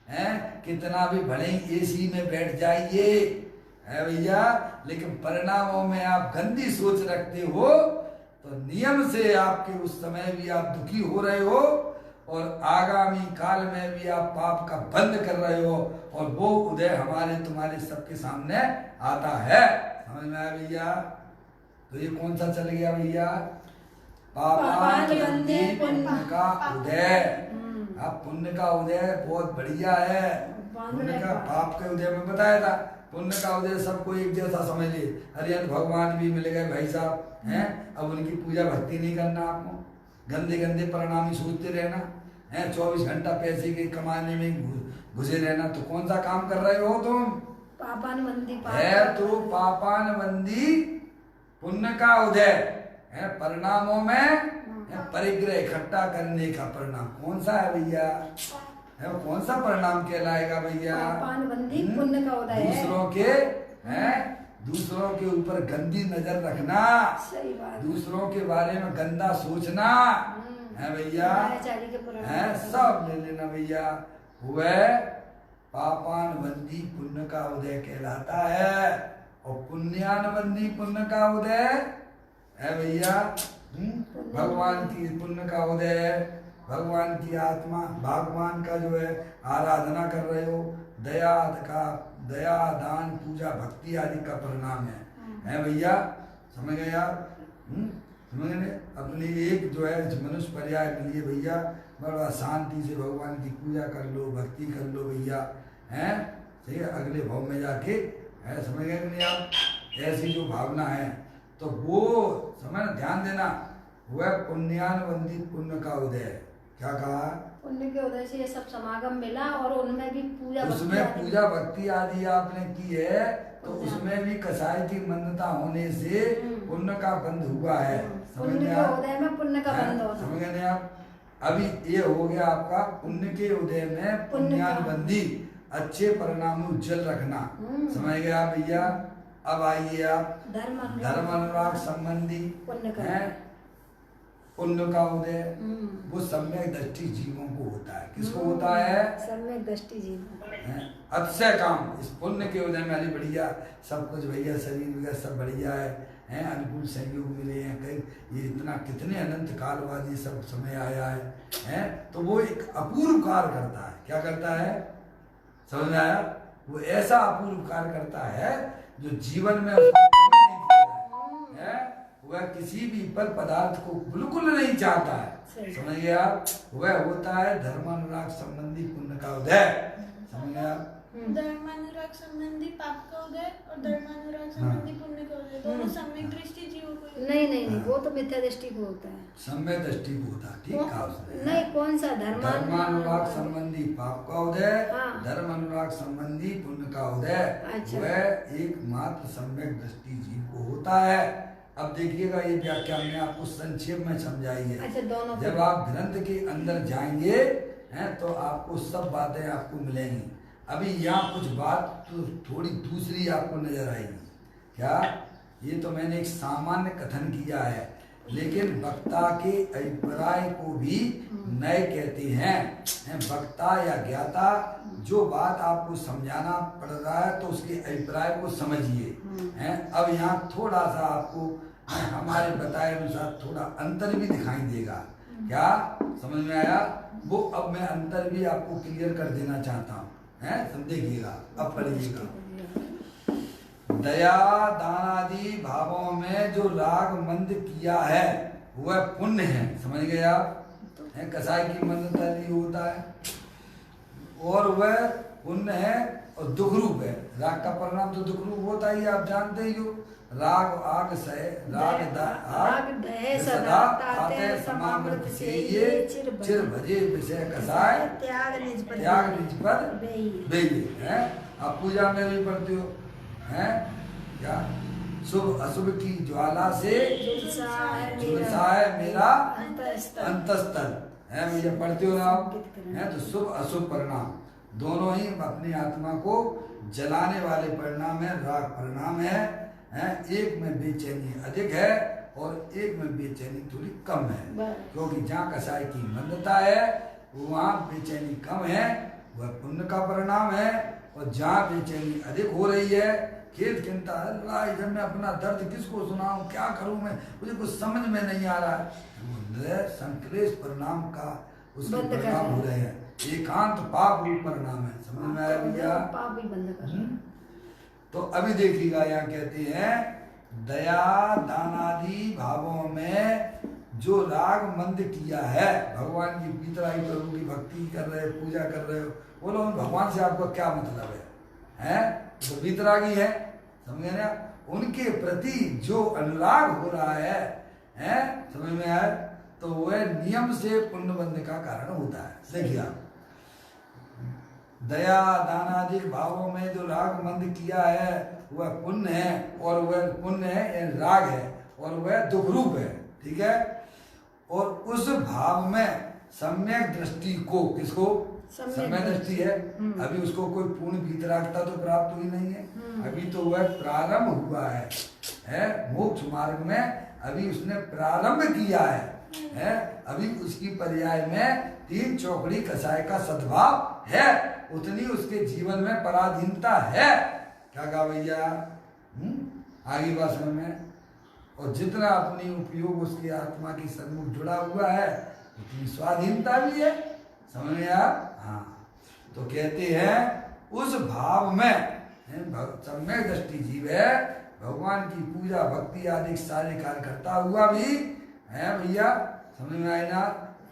है कितना भी भले एसी में बैठ जाइए, है भैया, लेकिन परिणामों में आप गंदी सोच रखते हो तो नियम से आपके उस समय भी आप दुखी हो रहे हो और आगामी काल में भी आप पाप का बंद कर रहे हो, और वो उदय हमारे तुम्हारे सबके सामने आता है। समझ में आया भैया? तो ये कौन सा चल गया भैया? पापान बंदी पुण्य का उदय। अब पुण्य का उदय बहुत बढ़िया है। पुण्य का, पाप के उदय में बताया था, पुण्य का उदय सबको एक जैसा समझ लिए। हरिहर भगवान भी मिल गए भाई साहब हैं। अब उनकी पूजा भक्ति नहीं करना, आपको गंदे गंदे परिणाम ही सोचते रहना है, 24 घंटा पैसे के कमाने में घुसे रहना, तो कौन सा काम कर रहे हो तुम? पापानुबंधी है तो पापानुबंधी पुण्य का उदय है, परिणामों में परिग्रह इकट्ठा करने का परिणाम कौन सा है भैया? है वो कौन सा परिणाम कहलाएगा भैया? पापानुबंधी पुण्य का उदय है। दूसरों के हैं, दूसरों के ऊपर गंदी नजर रखना, सही बात, दूसरों के बारे में गंदा सोचना है भैया, है सब ले लेना भैया। वह पापानुबंधी पुण्य का उदय कहलाता है। और पुण्यानुबंधी पुण्य का उदय है भैया भगवान की पुण्य का उदय है। भगवान की आत्मा, भगवान का जो है आराधना कर रहे हो, दया का, दया दान पूजा भक्ति आदि का परिणाम है भैया। समझ गए आप? समझ गए? अपनी एक जो है मनुष्य पर्याय मिलिए भैया, बड़ा शांति से भगवान की पूजा कर लो, भक्ति कर लो भैया, हैं सही है। अगले भाव में जाके है, समझ गए नहीं आप? ऐसी जो भावना है तो वो समझ ध्यान देना, वह पुण्यानुबंधी पुण्य का उदय। क्या कहा? पुण्य के उदय से ये सब समागम मिला, और उनमें भी पूजा, उसमें पूजा भक्ति आदि आपने की है, तो उसमें भी कसाई की मान्यता होने से पुण्य का बंध हुआ है। पुण्य के उदय में पुण्य का बंध होना। समझ गए आप? अभी ये हो गया आपका पुण्य के उदय में पुण्यानुबंधी अच्छे परिणाम उज्जवल रखना। समझ गए आप भैया? अब आइए आप धर्म अनुराग संबंधी है पुण्य का उदय, वो सम्यक दृष्टि जीवों को होता है। किसको होता है? सम्यक दृष्टि जीवों। अतिशय काम इस पुण्य के उदय में अरे बढ़िया सब कुछ भैया, शरीर वगैरह सब बढ़िया है, अनुकूल संयोग मिले हैं, कई ये इतना कितने अनंत काल बाद ये सब समय आया है, तो वो एक अपूर्व कार्य करता है। क्या करता है? समझ में आया? वो ऐसा अपूर्व कार्य करता है जो जीवन में है, वह किसी भी फल पदार्थ को बिल्कुल नहीं चाहता है। समझ गए आप? वह होता है धर्मानुराग संबंधी पुण्य का उदय। समझ गए आप? धर्मानुराग संबंधी पाप का उदय और धर्मानुराग संबंधी पुण्य का उदय दोनों सम्यक दृष्टि जीवों को। नहीं, वो तो मिथ्या दृष्टि को होता है, सम्यक दृष्टि को होता है। ठीक कहा उसने। नहीं, कौन सा? धर्मानुराग संबंधी पाप का उदय, धर्म अनुराग संबंधी पुण्य का उदय, वह एकमात्र सम्यक दृष्टि जीव को होता है। अब देखिएगा ये व्याख्या हमने आपको संक्षेप में समझाई है। अच्छा, दोनों जब आप ग्रंथ के अंदर जाएंगे हैं तो आपको सब बातें आपको मिलेंगी। अभी यहाँ कुछ बात तो थोड़ी दूसरी आपको नजर आएगी। क्या? ये तो मैंने एक सामान्य कथन किया है, लेकिन वक्ता के अभिप्राय को भी नए कहते हैं। वक्ता या ज्ञाता जो बात आपको समझाना पड़ रहा है तो उसके अभिप्राय को समझिए। अब यहाँ थोड़ा सा आपको हमारे बताए अनुसार थोड़ा अंतर भी दिखाई देगा। क्या समझ में आया? वो अब मैं अंतर भी आपको क्लियर कर देना चाहता हूँ, समझिएगा। अब पढ़िएगा, दया दानादि भावों में जो राग मंद किया है वह पुण्य है। समझ गए आप? कसाई की मंदता होता है और वह पुण्य है और दुख रूप है। राग का परिणाम तो दुख रूप होता ही, आप जानते ही हो। राग आग सह राग दह सदा ताते समामृत से ये चिर भजे विषय कसाय त्याग निज पर बेई है। आप पूजा में भी पढ़ते हो हैं क्या? शुभ अशुभ की ज्वाला से झुलसा है मेरा अंतस्तल है। मुझे पढ़ते हो ना आप? हैं तो शुभ अशुभ परिणाम दोनों ही अपनी आत्मा को जलाने वाले परिणाम है, राग परिणाम है। एक में बेचैनी अधिक है और एक में बेचैनी थोड़ी कम है, क्योंकि जहाँ कसाई की मंदता है वहाँ बेचैनी कम है, वह पुण्य का परिणाम है। और जहाँ बेचैनी अधिक हो रही है, खेद चिंता इधर मैं अपना दर्द किसको सुनाऊं, क्या करूं मैं, मुझे कुछ समझ में नहीं आ रहा है, संक्लेश परिणाम का उसके बंद कर परिणाम रहे हो रहे हैं। एकांत पाप रूप परिणाम है। समझ में आया भैया? पाप भी बंद कर रहे हैं। तो अभी देखिएगा, यहाँ कहते हैं दया दानादि भावों में जो राग मंद किया है, भगवान की पीतराई प्रभु की भक्ति कर रहे हो, पूजा कर रहे हो, बोलो भगवान से आपको क्या मतलब है? तो पीतरागी है, समझे ना? उनके प्रति जो अनुराग हो रहा है, समझ में आया? तो वह नियम से पुण्य बंधन का कारण होता है। देखिए आप, दया दानादि भावों में जो राग मंद किया है वह पुण्य है, और वह पुण्य है राग है, और वह दुख रूप है। ठीक है? और उस भाव में सम्यक दृष्टि को, किसको? सम्यक दृष्टि है। अभी उसको कोई पूर्ण भीतरागता तो प्राप्त हुई नहीं है, अभी तो वह प्रारंभ हुआ है मोक्ष मार्ग में, अभी उसने प्रारंभ किया है। अभी उसकी पर्याय में 3 चौकड़ी कसाय का सद्भाव है, उतनी उसके जीवन में पराधीनता है। क्या कहा भैया? आगे बात समझ में। और जितना अपनी उपयोग उसकी आत्मा की सन्मुख जुड़ा हुआ है उतनी स्वाधीनता भी है। समझ में आया? हाँ। तो कहते हैं उस भाव में सम्यक दृष्टि जीव है, भगवान की पूजा भक्ति आदि सारे कार्य करता हुआ भी है भैया। समझ में आए ना?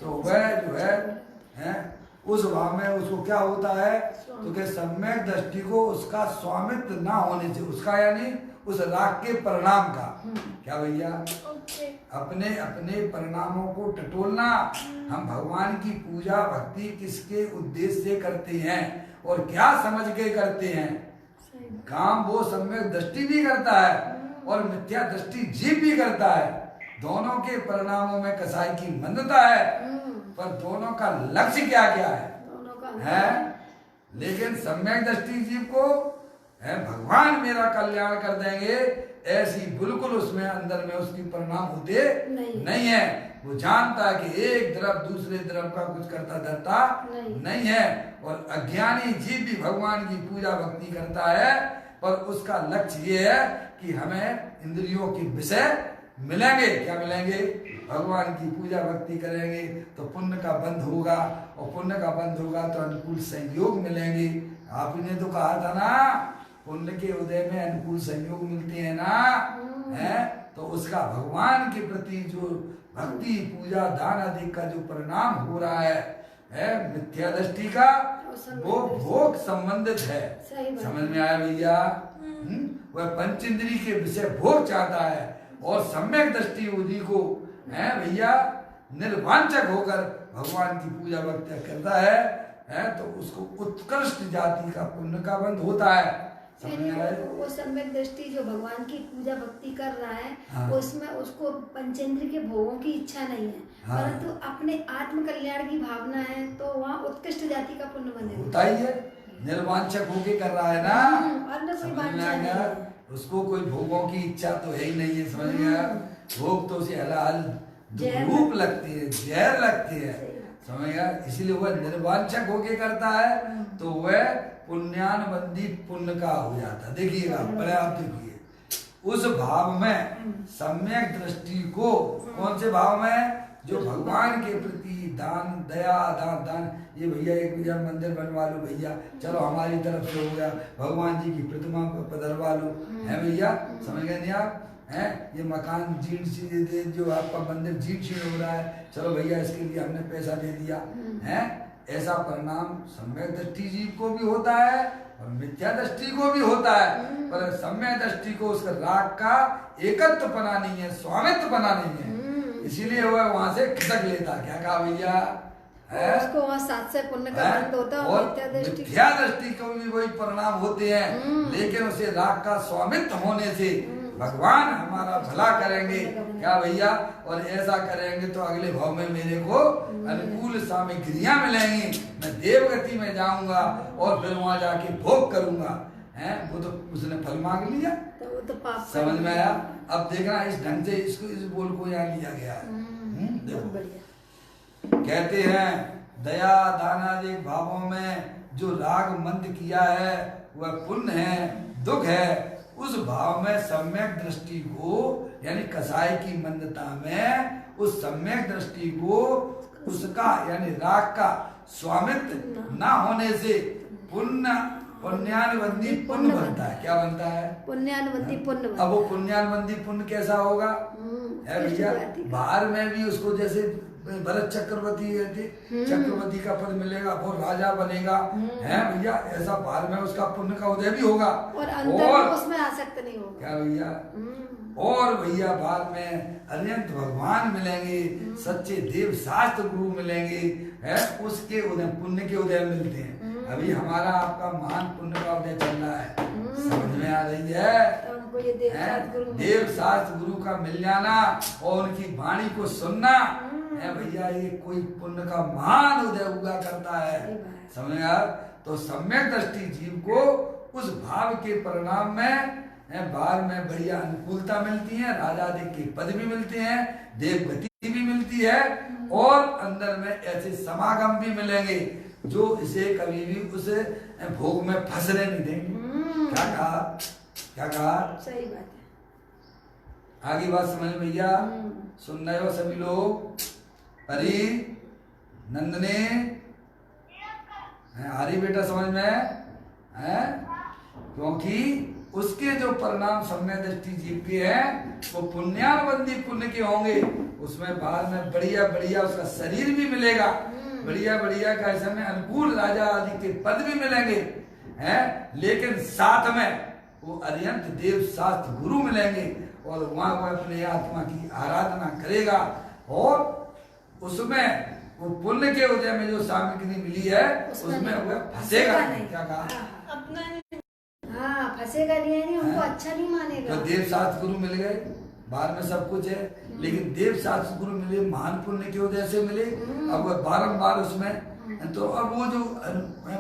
तो वह जो है उस भाव में उसको क्या होता है? तो क्या सम्यक दृष्टि को उसका स्वामित्व ना होने से, उसका यानी उस राग के परिणाम का, क्या भैया? अपने अपने परिणामों को टटोलना। हम भगवान की पूजा भक्ति किसके उद्देश्य से करते हैं और क्या समझ के करते हैं? काम वो सम्यक दृष्टि भी करता है और मिथ्या दृष्टि जीव भी करता है। दोनों के परिणामों में कसाई की मंदता है, पर दोनों का लक्ष्य क्या क्या है? लेकिन सम्यक दृष्टि जीव को भगवान मेरा कल्याण कर देंगे, ऐसी बिल्कुल उसमें अंदर में उसकी परिणाम होते नहीं है। वो जानता है कि एक तरफ दूसरे तरफ का कुछ करता धरता नहीं है। और अज्ञानी जीव भी भगवान की पूजा भक्ति करता है, पर उसका लक्ष्य ये है कि हमें इंद्रियों के विषय मिलेंगे। क्या मिलेंगे? भगवान की पूजा भक्ति करेंगे तो पुण्य का बंध होगा, और पुण्य का बंध होगा तो अनुकूल संयोग मिलेंगे। आपने तो कहा था ना, पुण्य के उदय में अनुकूल संयोग मिलते हैं ना, है? तो उसका भगवान के प्रति जो भक्ति पूजा दान आदि का जो परिणाम हो रहा है मिथ्या दृष्टि का, वो भोग संबंधित है। समझ में आया भैया? वह पंचेंद्रिय के विषय भोग चाहता है, और सम्यक दृष्टि उदी को है भैया निर्वांचक होकर भगवान की पूजा भक्ति करता है तो उसको उत्कृष्ट जाति का पुण्य का बंध होता है। वो सम्यक दृष्टि जो भगवान की पूजा भक्ति कर रहा है, हाँ। उसमें उसको पंचेंद्रिय के भोगों की इच्छा नहीं है, हाँ। परंतु अपने आत्म कल्याण की भावना है, तो वहाँ उत्कृष्ट जाति का पुण्य बनेगा। होता ही है, निर्वांचक होके कर रहा है ना। समझ में आ गया? उसको कोई भोगों की इच्छा तो है ही नहीं है। समझ में आया? भोग तो उसे हलाल रूप लगती है, जहर लगती है। समझ गया? इसीलिए वह निर्वांचक होके करता है, तो वह पुण्यानुबंधी पुण्य का हो जाता। देखिएगा, पहले आप देखिए, उस भाव में सम्यक दृष्टि को, कौन से भाव में? जो भगवान के प्रति दान दया दान ये भैया एक भैया मंदिर बनवा लो भैया, चलो हमारी तरफ से हो गया, भगवान जी की प्रतिमा को पधरवा लो, है भैया? समझ गए नहीं आप? हैं ये मकान जीर्ण जो आपका मंदिर जीर्ण शीर्ण हो रहा है, चलो भैया इसके लिए हमने पैसा दे दिया, हैं? ऐसा परिणाम सम्यक दृष्टि जीव को भी होता है और मिथ्या दृष्टि को भी होता है। पर सम्यक दृष्टि को उसका राग का एकत्व पना नहीं है, स्वामित्व पना नहीं है, इसीलिए वह वहां से खिसक लेता। क्या कहा भैया? उसको वहाँ सात से पुण्य का बंध होता है, और मिथ्या दृष्टि को भी वही परिणाम होते हैं, लेकिन उसे राग का स्वामित्व होने से भगवान हमारा भला करेंगे। क्या भैया? और ऐसा करेंगे तो अगले भाव में मेरे को अनुकूल सामग्रियां मिलेंगी, मैं देवगति में जाऊंगा और फिर वहां जाके भोग करूंगा। हैं? वो तो उसने फल मांग लिया, तो वो तो पाप। समझ में आया? अब देखना इस ढंग से इसको इस बोल को यहाँ लिया गया है। देखो, कहते हैं दया दानादि भावों में जो राग मंद किया है वह पुण्य है, दुख है। उस भाव में सम्यक दृष्टि को, यानी कसाई की मंदता में उस सम्यक दृष्टि को उसका यानी राग का स्वामित्व ना होने से पुण्यानुबंधी पुण्य बनता है। क्या बनता है? पुण्यानुबंधी पुण्य अब वो पुण्यानुबंधी पुण्य कैसा होगा है भैया? बाहर में भी उसको जैसे भरत चक्रवर्ती चक्रवर्ती का पद मिलेगा, वो राजा बनेगा है भैया, ऐसा बाहर में उसका पुण्य का उदय भी होगा और अंदर में उसमें आसक्त नहीं होगा। क्या भैया? और भैया बाद में अनंत भगवान मिलेंगे, सच्चे देव शास्त्र गुरु मिलेंगे, है उसके उदय पुण्य के उदय मिलते हैं। अभी हमारा आपका महान पुण्य का उदय चल रहा है, समझ में आ रही है? तो ये देव शास्त्र गुरु का मिल जाना और उनकी वाणी को सुनना है भैया, ये कोई पुण्य का महान उदय हुआ करता है, समझ गया? तो सम्यक दृष्टि जीव को उस भाव के परिणाम में बाहर में बढ़िया अनुकूलता मिलती है, राजाधिक के पद भी मिलते हैं, देवगति भी मिलती है और अंदर में ऐसे समागम भी मिलेंगे जो इसे कभी भी उस भोग में फंसने नहीं देंगे। क्या कहा? क्या कहा? सही बात है। आगे बात समझ में भैया? सुन रहे हो सभी लोग? हरी नंदने हरी बेटा समझ में है? क्योंकि उसके जो परिणाम सम्यक दृष्टि जीव के हैं वो पुण्यानुबंधी पुण्य के होंगे, उसमें बाद में बढ़िया बढ़िया उसका शरीर भी मिलेगा, बढ़िया बढ़िया कैसे में अनुकूल राजा आदि के पद भी मिलेंगे हैं, लेकिन साथ में वो अरिहंत देव शास्त्र गुरु मिलेंगे और वहां वो अपने आत्मा की आराधना करेगा और उसमें वो पुण्य के उदय में जो सामग्री मिली है उसमें वो फंसेगा नहीं। क्या कहा? फंसेगा नहीं, उनको अच्छा नहीं मानेगा। तो देव शास्त्र गुरु मिल गए, बाहर में सब कुछ है, लेकिन देव शास्त्र गुरु मिले, महान पुण्य के उदय से मिले, अब वो बारंबार उसमें, तो अब वो जो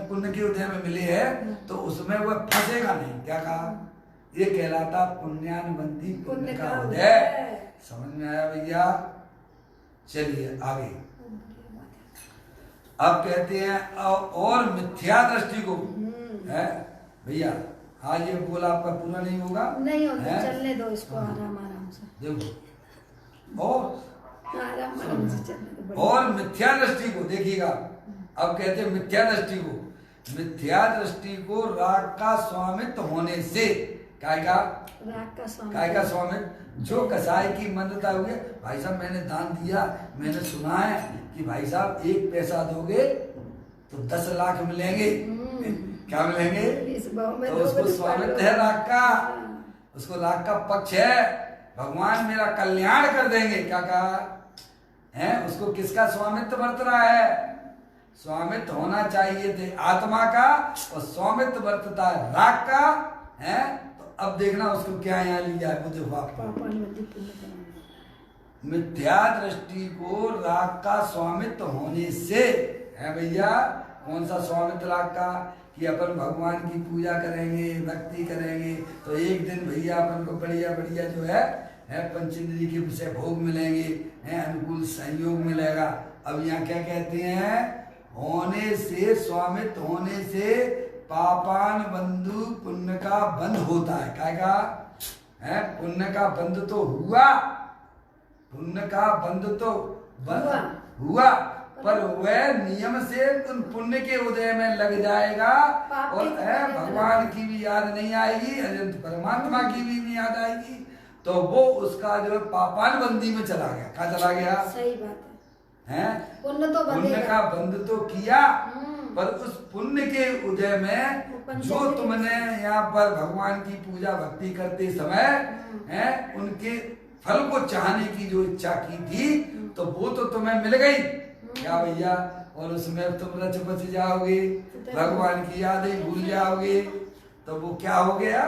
पुण्य के उदय में मिले है तो उसमें वो फंसेगा नहीं। क्या कहा? ये कहलाता पुण्यानुबंधी पुण्य का उदय। समझ में आया भैया? चलिए आगे। अब कहते हैं और मिथ्या दृष्टि को है भैया, आज ये बोला आपका पूरा नहीं होगा, नहीं होगा, चलने दो इसको आराम आराम से, देखो। और आराम से चलने दो। और मिथ्या दृष्टि को देखिएगा, अब कहते हैं मिथ्या दृष्टि को, मिथ्या दृष्टि को राग का स्वामित्व होने से, काय का? राग का स्वामित्व। काय का स्वामित्व? जो कसाई की मंदता हुई, भाई साहब मैंने दान दिया, मैंने सुना है कि भाई साहब 1 पैसा दोगे तो 10 लाख मिलेंगे। क्या मिलेंगे? तो उसको स्वामित्व है राग का, उसको राग का पक्ष है, भगवान मेरा कल्याण कर देंगे। क्या कहा है? उसको किसका स्वामित्व बरत रहा है? स्वामित्व होना चाहिए थे आत्मा का और स्वामित्व बरतता है राग का है। तो अब देखना उसको क्या यहाँ लिया है, मुझे मिथ्या दृष्टि को राग का स्वामित्व होने से है भैया। कौन सा स्वामित्व राग का? कि अपन भगवान की पूजा करेंगे, भक्ति करेंगे, तो एक दिन भैया अपन को बढ़िया बढ़िया जो है पंचेंद्रिय के विषय भोग मिलेंगे, है अनुकूल सहयोग मिलेगा। अब यहाँ क्या कहते हैं? होने से, स्वामित्व होने से पापान बंधु पुण्य का बंध होता है। क्या का है? पुण्य का बंध तो हुआ, पुण्य का बंध तो हुआ पर वह नियम से उन पुण्य के उदय में लग जाएगा और भगवान की भी याद नहीं आएगी, अनंत परमात्मा की भी नहीं याद आएगी, तो वो उसका जो पापानुबंधी में चला गया। कहाँ चला गया? सही बात है। पुण्य का बंध तो किया पर उस पुण्य के उदय में जो तुमने यहाँ पर भगवान की पूजा भक्ति करते समय है उनके फल को चाहने की जो इच्छा की थी तो वो तो तुम्हें मिल गई। क्या भैया? और उसमें तुम रच बच जाओगे, भगवान की यादें भूल जाओगे, तो वो क्या हो गया?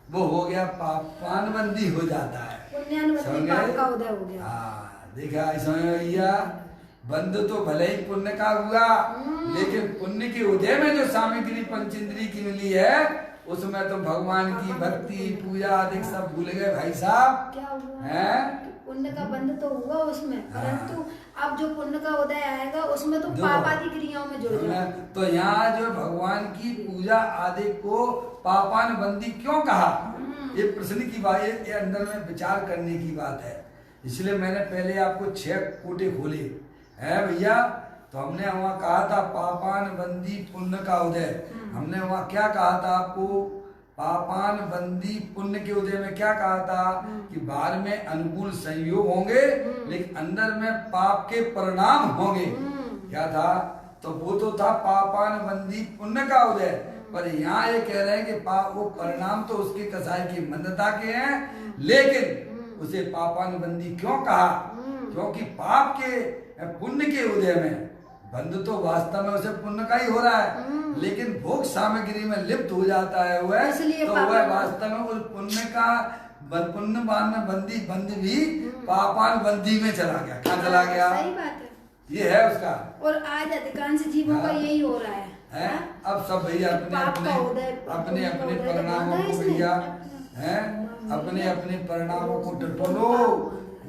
वो हो गया पापानुबंधी हो जाता है, पाप का उदय हो गया। हाँ देखा ऐसा भैया, बंध तो भले ही पुण्य का हुआ लेकिन पुण्य के उदय में जो सामग्री पंचेंद्रिय की मिली है उसमें तो भगवान की भक्ति पूजा आदि सब भूल गए भाई साहब। क्या हुआ? है पुण्य का बंध तो हुआ उसमें, परंतु अब जो पुण्य का उदय आएगा उसमें तो पाप आदि क्रियाओं में जुड़ जाएगा। तो यहाँ जो भगवान की पूजा आदि को पापानुबंधी क्यों कहा? ये प्रश्न की बात, ये अंदर में विचार करने की बात है इसलिए मैंने पहले आपको 6 कोटे खोले है भैया। तो हमने वहाँ कहा था पापान बंदी पुण्य का उदय। हमने वहाँ क्या कहा था आपको? पापान बंदी पुण्य के उदय में क्या कहा था कि बाहर में अनुकूल संयोग होंगे लेकिन अंदर में पाप के परिणाम होंगे। क्या था? तो वो तो था पापान बंदी पुण्य का उदय। पर यहाँ ये कह रहे हैं कि पाप वो परिणाम तो उसके कसाई की मंदता के हैं, लेकिन उसे पापान बंदी क्यों कहा? क्योंकि पाप के पुण्य के उदय में बंद तो वास्तव में उसे पुण्य का ही हो रहा है, लेकिन भोग सामग्री में लिप्त हो जाता है वह, तो वह वास्तव में उस पुण्य का पुण्यवान में बंदी भी पापान बंदी में चला गया। कहाँ चला गया? सही बात है, ये है उसका। और आज अधिकांश जीवों का यही हो रहा है। अब सब भैया अपने अपने परिणामों को भैया हैं अपने अपने परिणामों को टटोलो।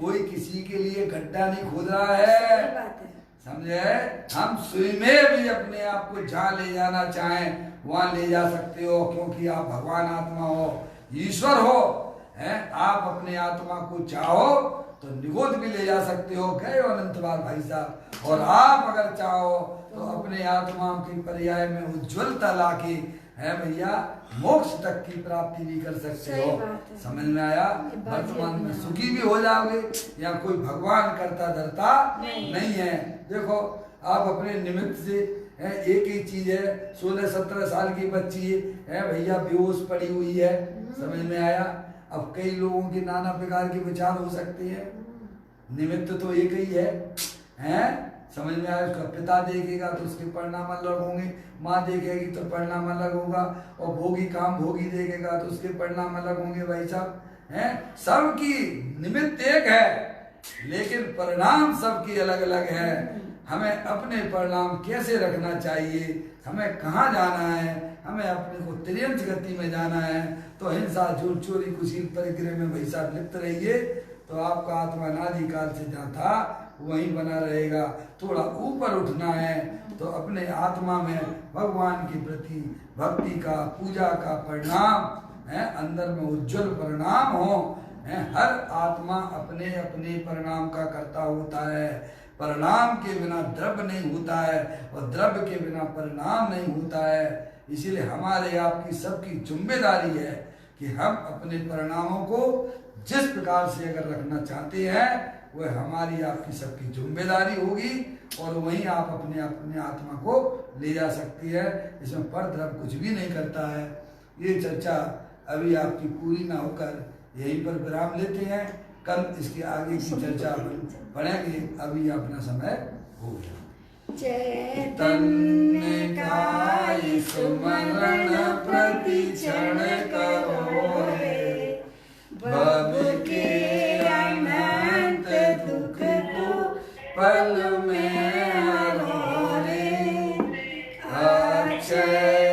कोई किसी के लिए गड्ढा नहीं खोद रहा है, समझे? हम स्वयं भी अपने आप को जहाँ ले जाना चाहें वहां ले जा सकते हो, क्योंकि आप भगवान आत्मा हो, ईश्वर हो, हैं? आप अपने आत्मा को चाहो तो निगोद भी ले जा सकते हो, गए अनंतवाल भाई साहब। और आप अगर चाहो तो अपने आत्मा की पर्याय में उज्ज्वलता लाके है भैया मोक्ष तक की प्राप्ति भी कर सकते हो। समझ में आया? वर्तमान में सुखी भी हो जाओगे, या कोई भगवान करता धरता नहीं है। देखो आप अपने निमित्त से है, एक ही चीज है, 16-17 साल की बच्ची है भैया बेहोश पड़ी हुई है। समझ में आया? अब कई लोगों के नाना प्रकार के विचार हो सकते हैं, निमित्त तो एक ही है? समझ में आया? उसका पिता देखेगा तो उसके परिणाम अलग होंगे, माँ देखेगी तो परिणाम अलग होगा, और भोगी काम भोगी देखेगा तो उसके परिणाम अलग होंगे। भाई साहब हैं, सबकी निमित्त एक है लेकिन परिणाम सबकी अलग अलग है। हमें अपने परिणाम कैसे रखना चाहिए, हमें कहाँ जाना है, हमें अपने को त्रियंच गति में जाना है। तो हिंसा झूठ चोरी कुशील परिग्रह में भाई साहब लिप्त रहिए, तो आपका आत्मा अनादिकाल से जहाँ था वहीं बना रहेगा। थोड़ा ऊपर उठना है तो अपने आत्मा में भगवान के प्रति भक्ति का, पूजा का परिणाम है, अंदर में उज्जवल परिणाम हो। हर आत्मा अपने अपने परिणाम का कर्ता होता है। परिणाम के बिना द्रव्य नहीं होता है और द्रव्य के बिना परिणाम नहीं होता है। इसीलिए हमारे आपकी सबकी जिम्मेदारी है कि हम अपने परिणामों को जिस प्रकार से अगर रखना चाहते हैं वह हमारी आपकी सबकी जिम्मेदारी होगी, और वहीं आप अपने अपने आत्मा को ले जा सकती है। इसमें पर द्रव्य कुछ भी नहीं करता है। ये चर्चा अभी आपकी पूरी ना होकर यहीं पर विराम लेते हैं, कल इसके आगे की चर्चा पढ़ेंगे। अभी अपना समय हो गया। चैतन्य का स्मरण प्रति क्षण करो रे, भव के अनंत दुख को पल में हरो रे। अक्षय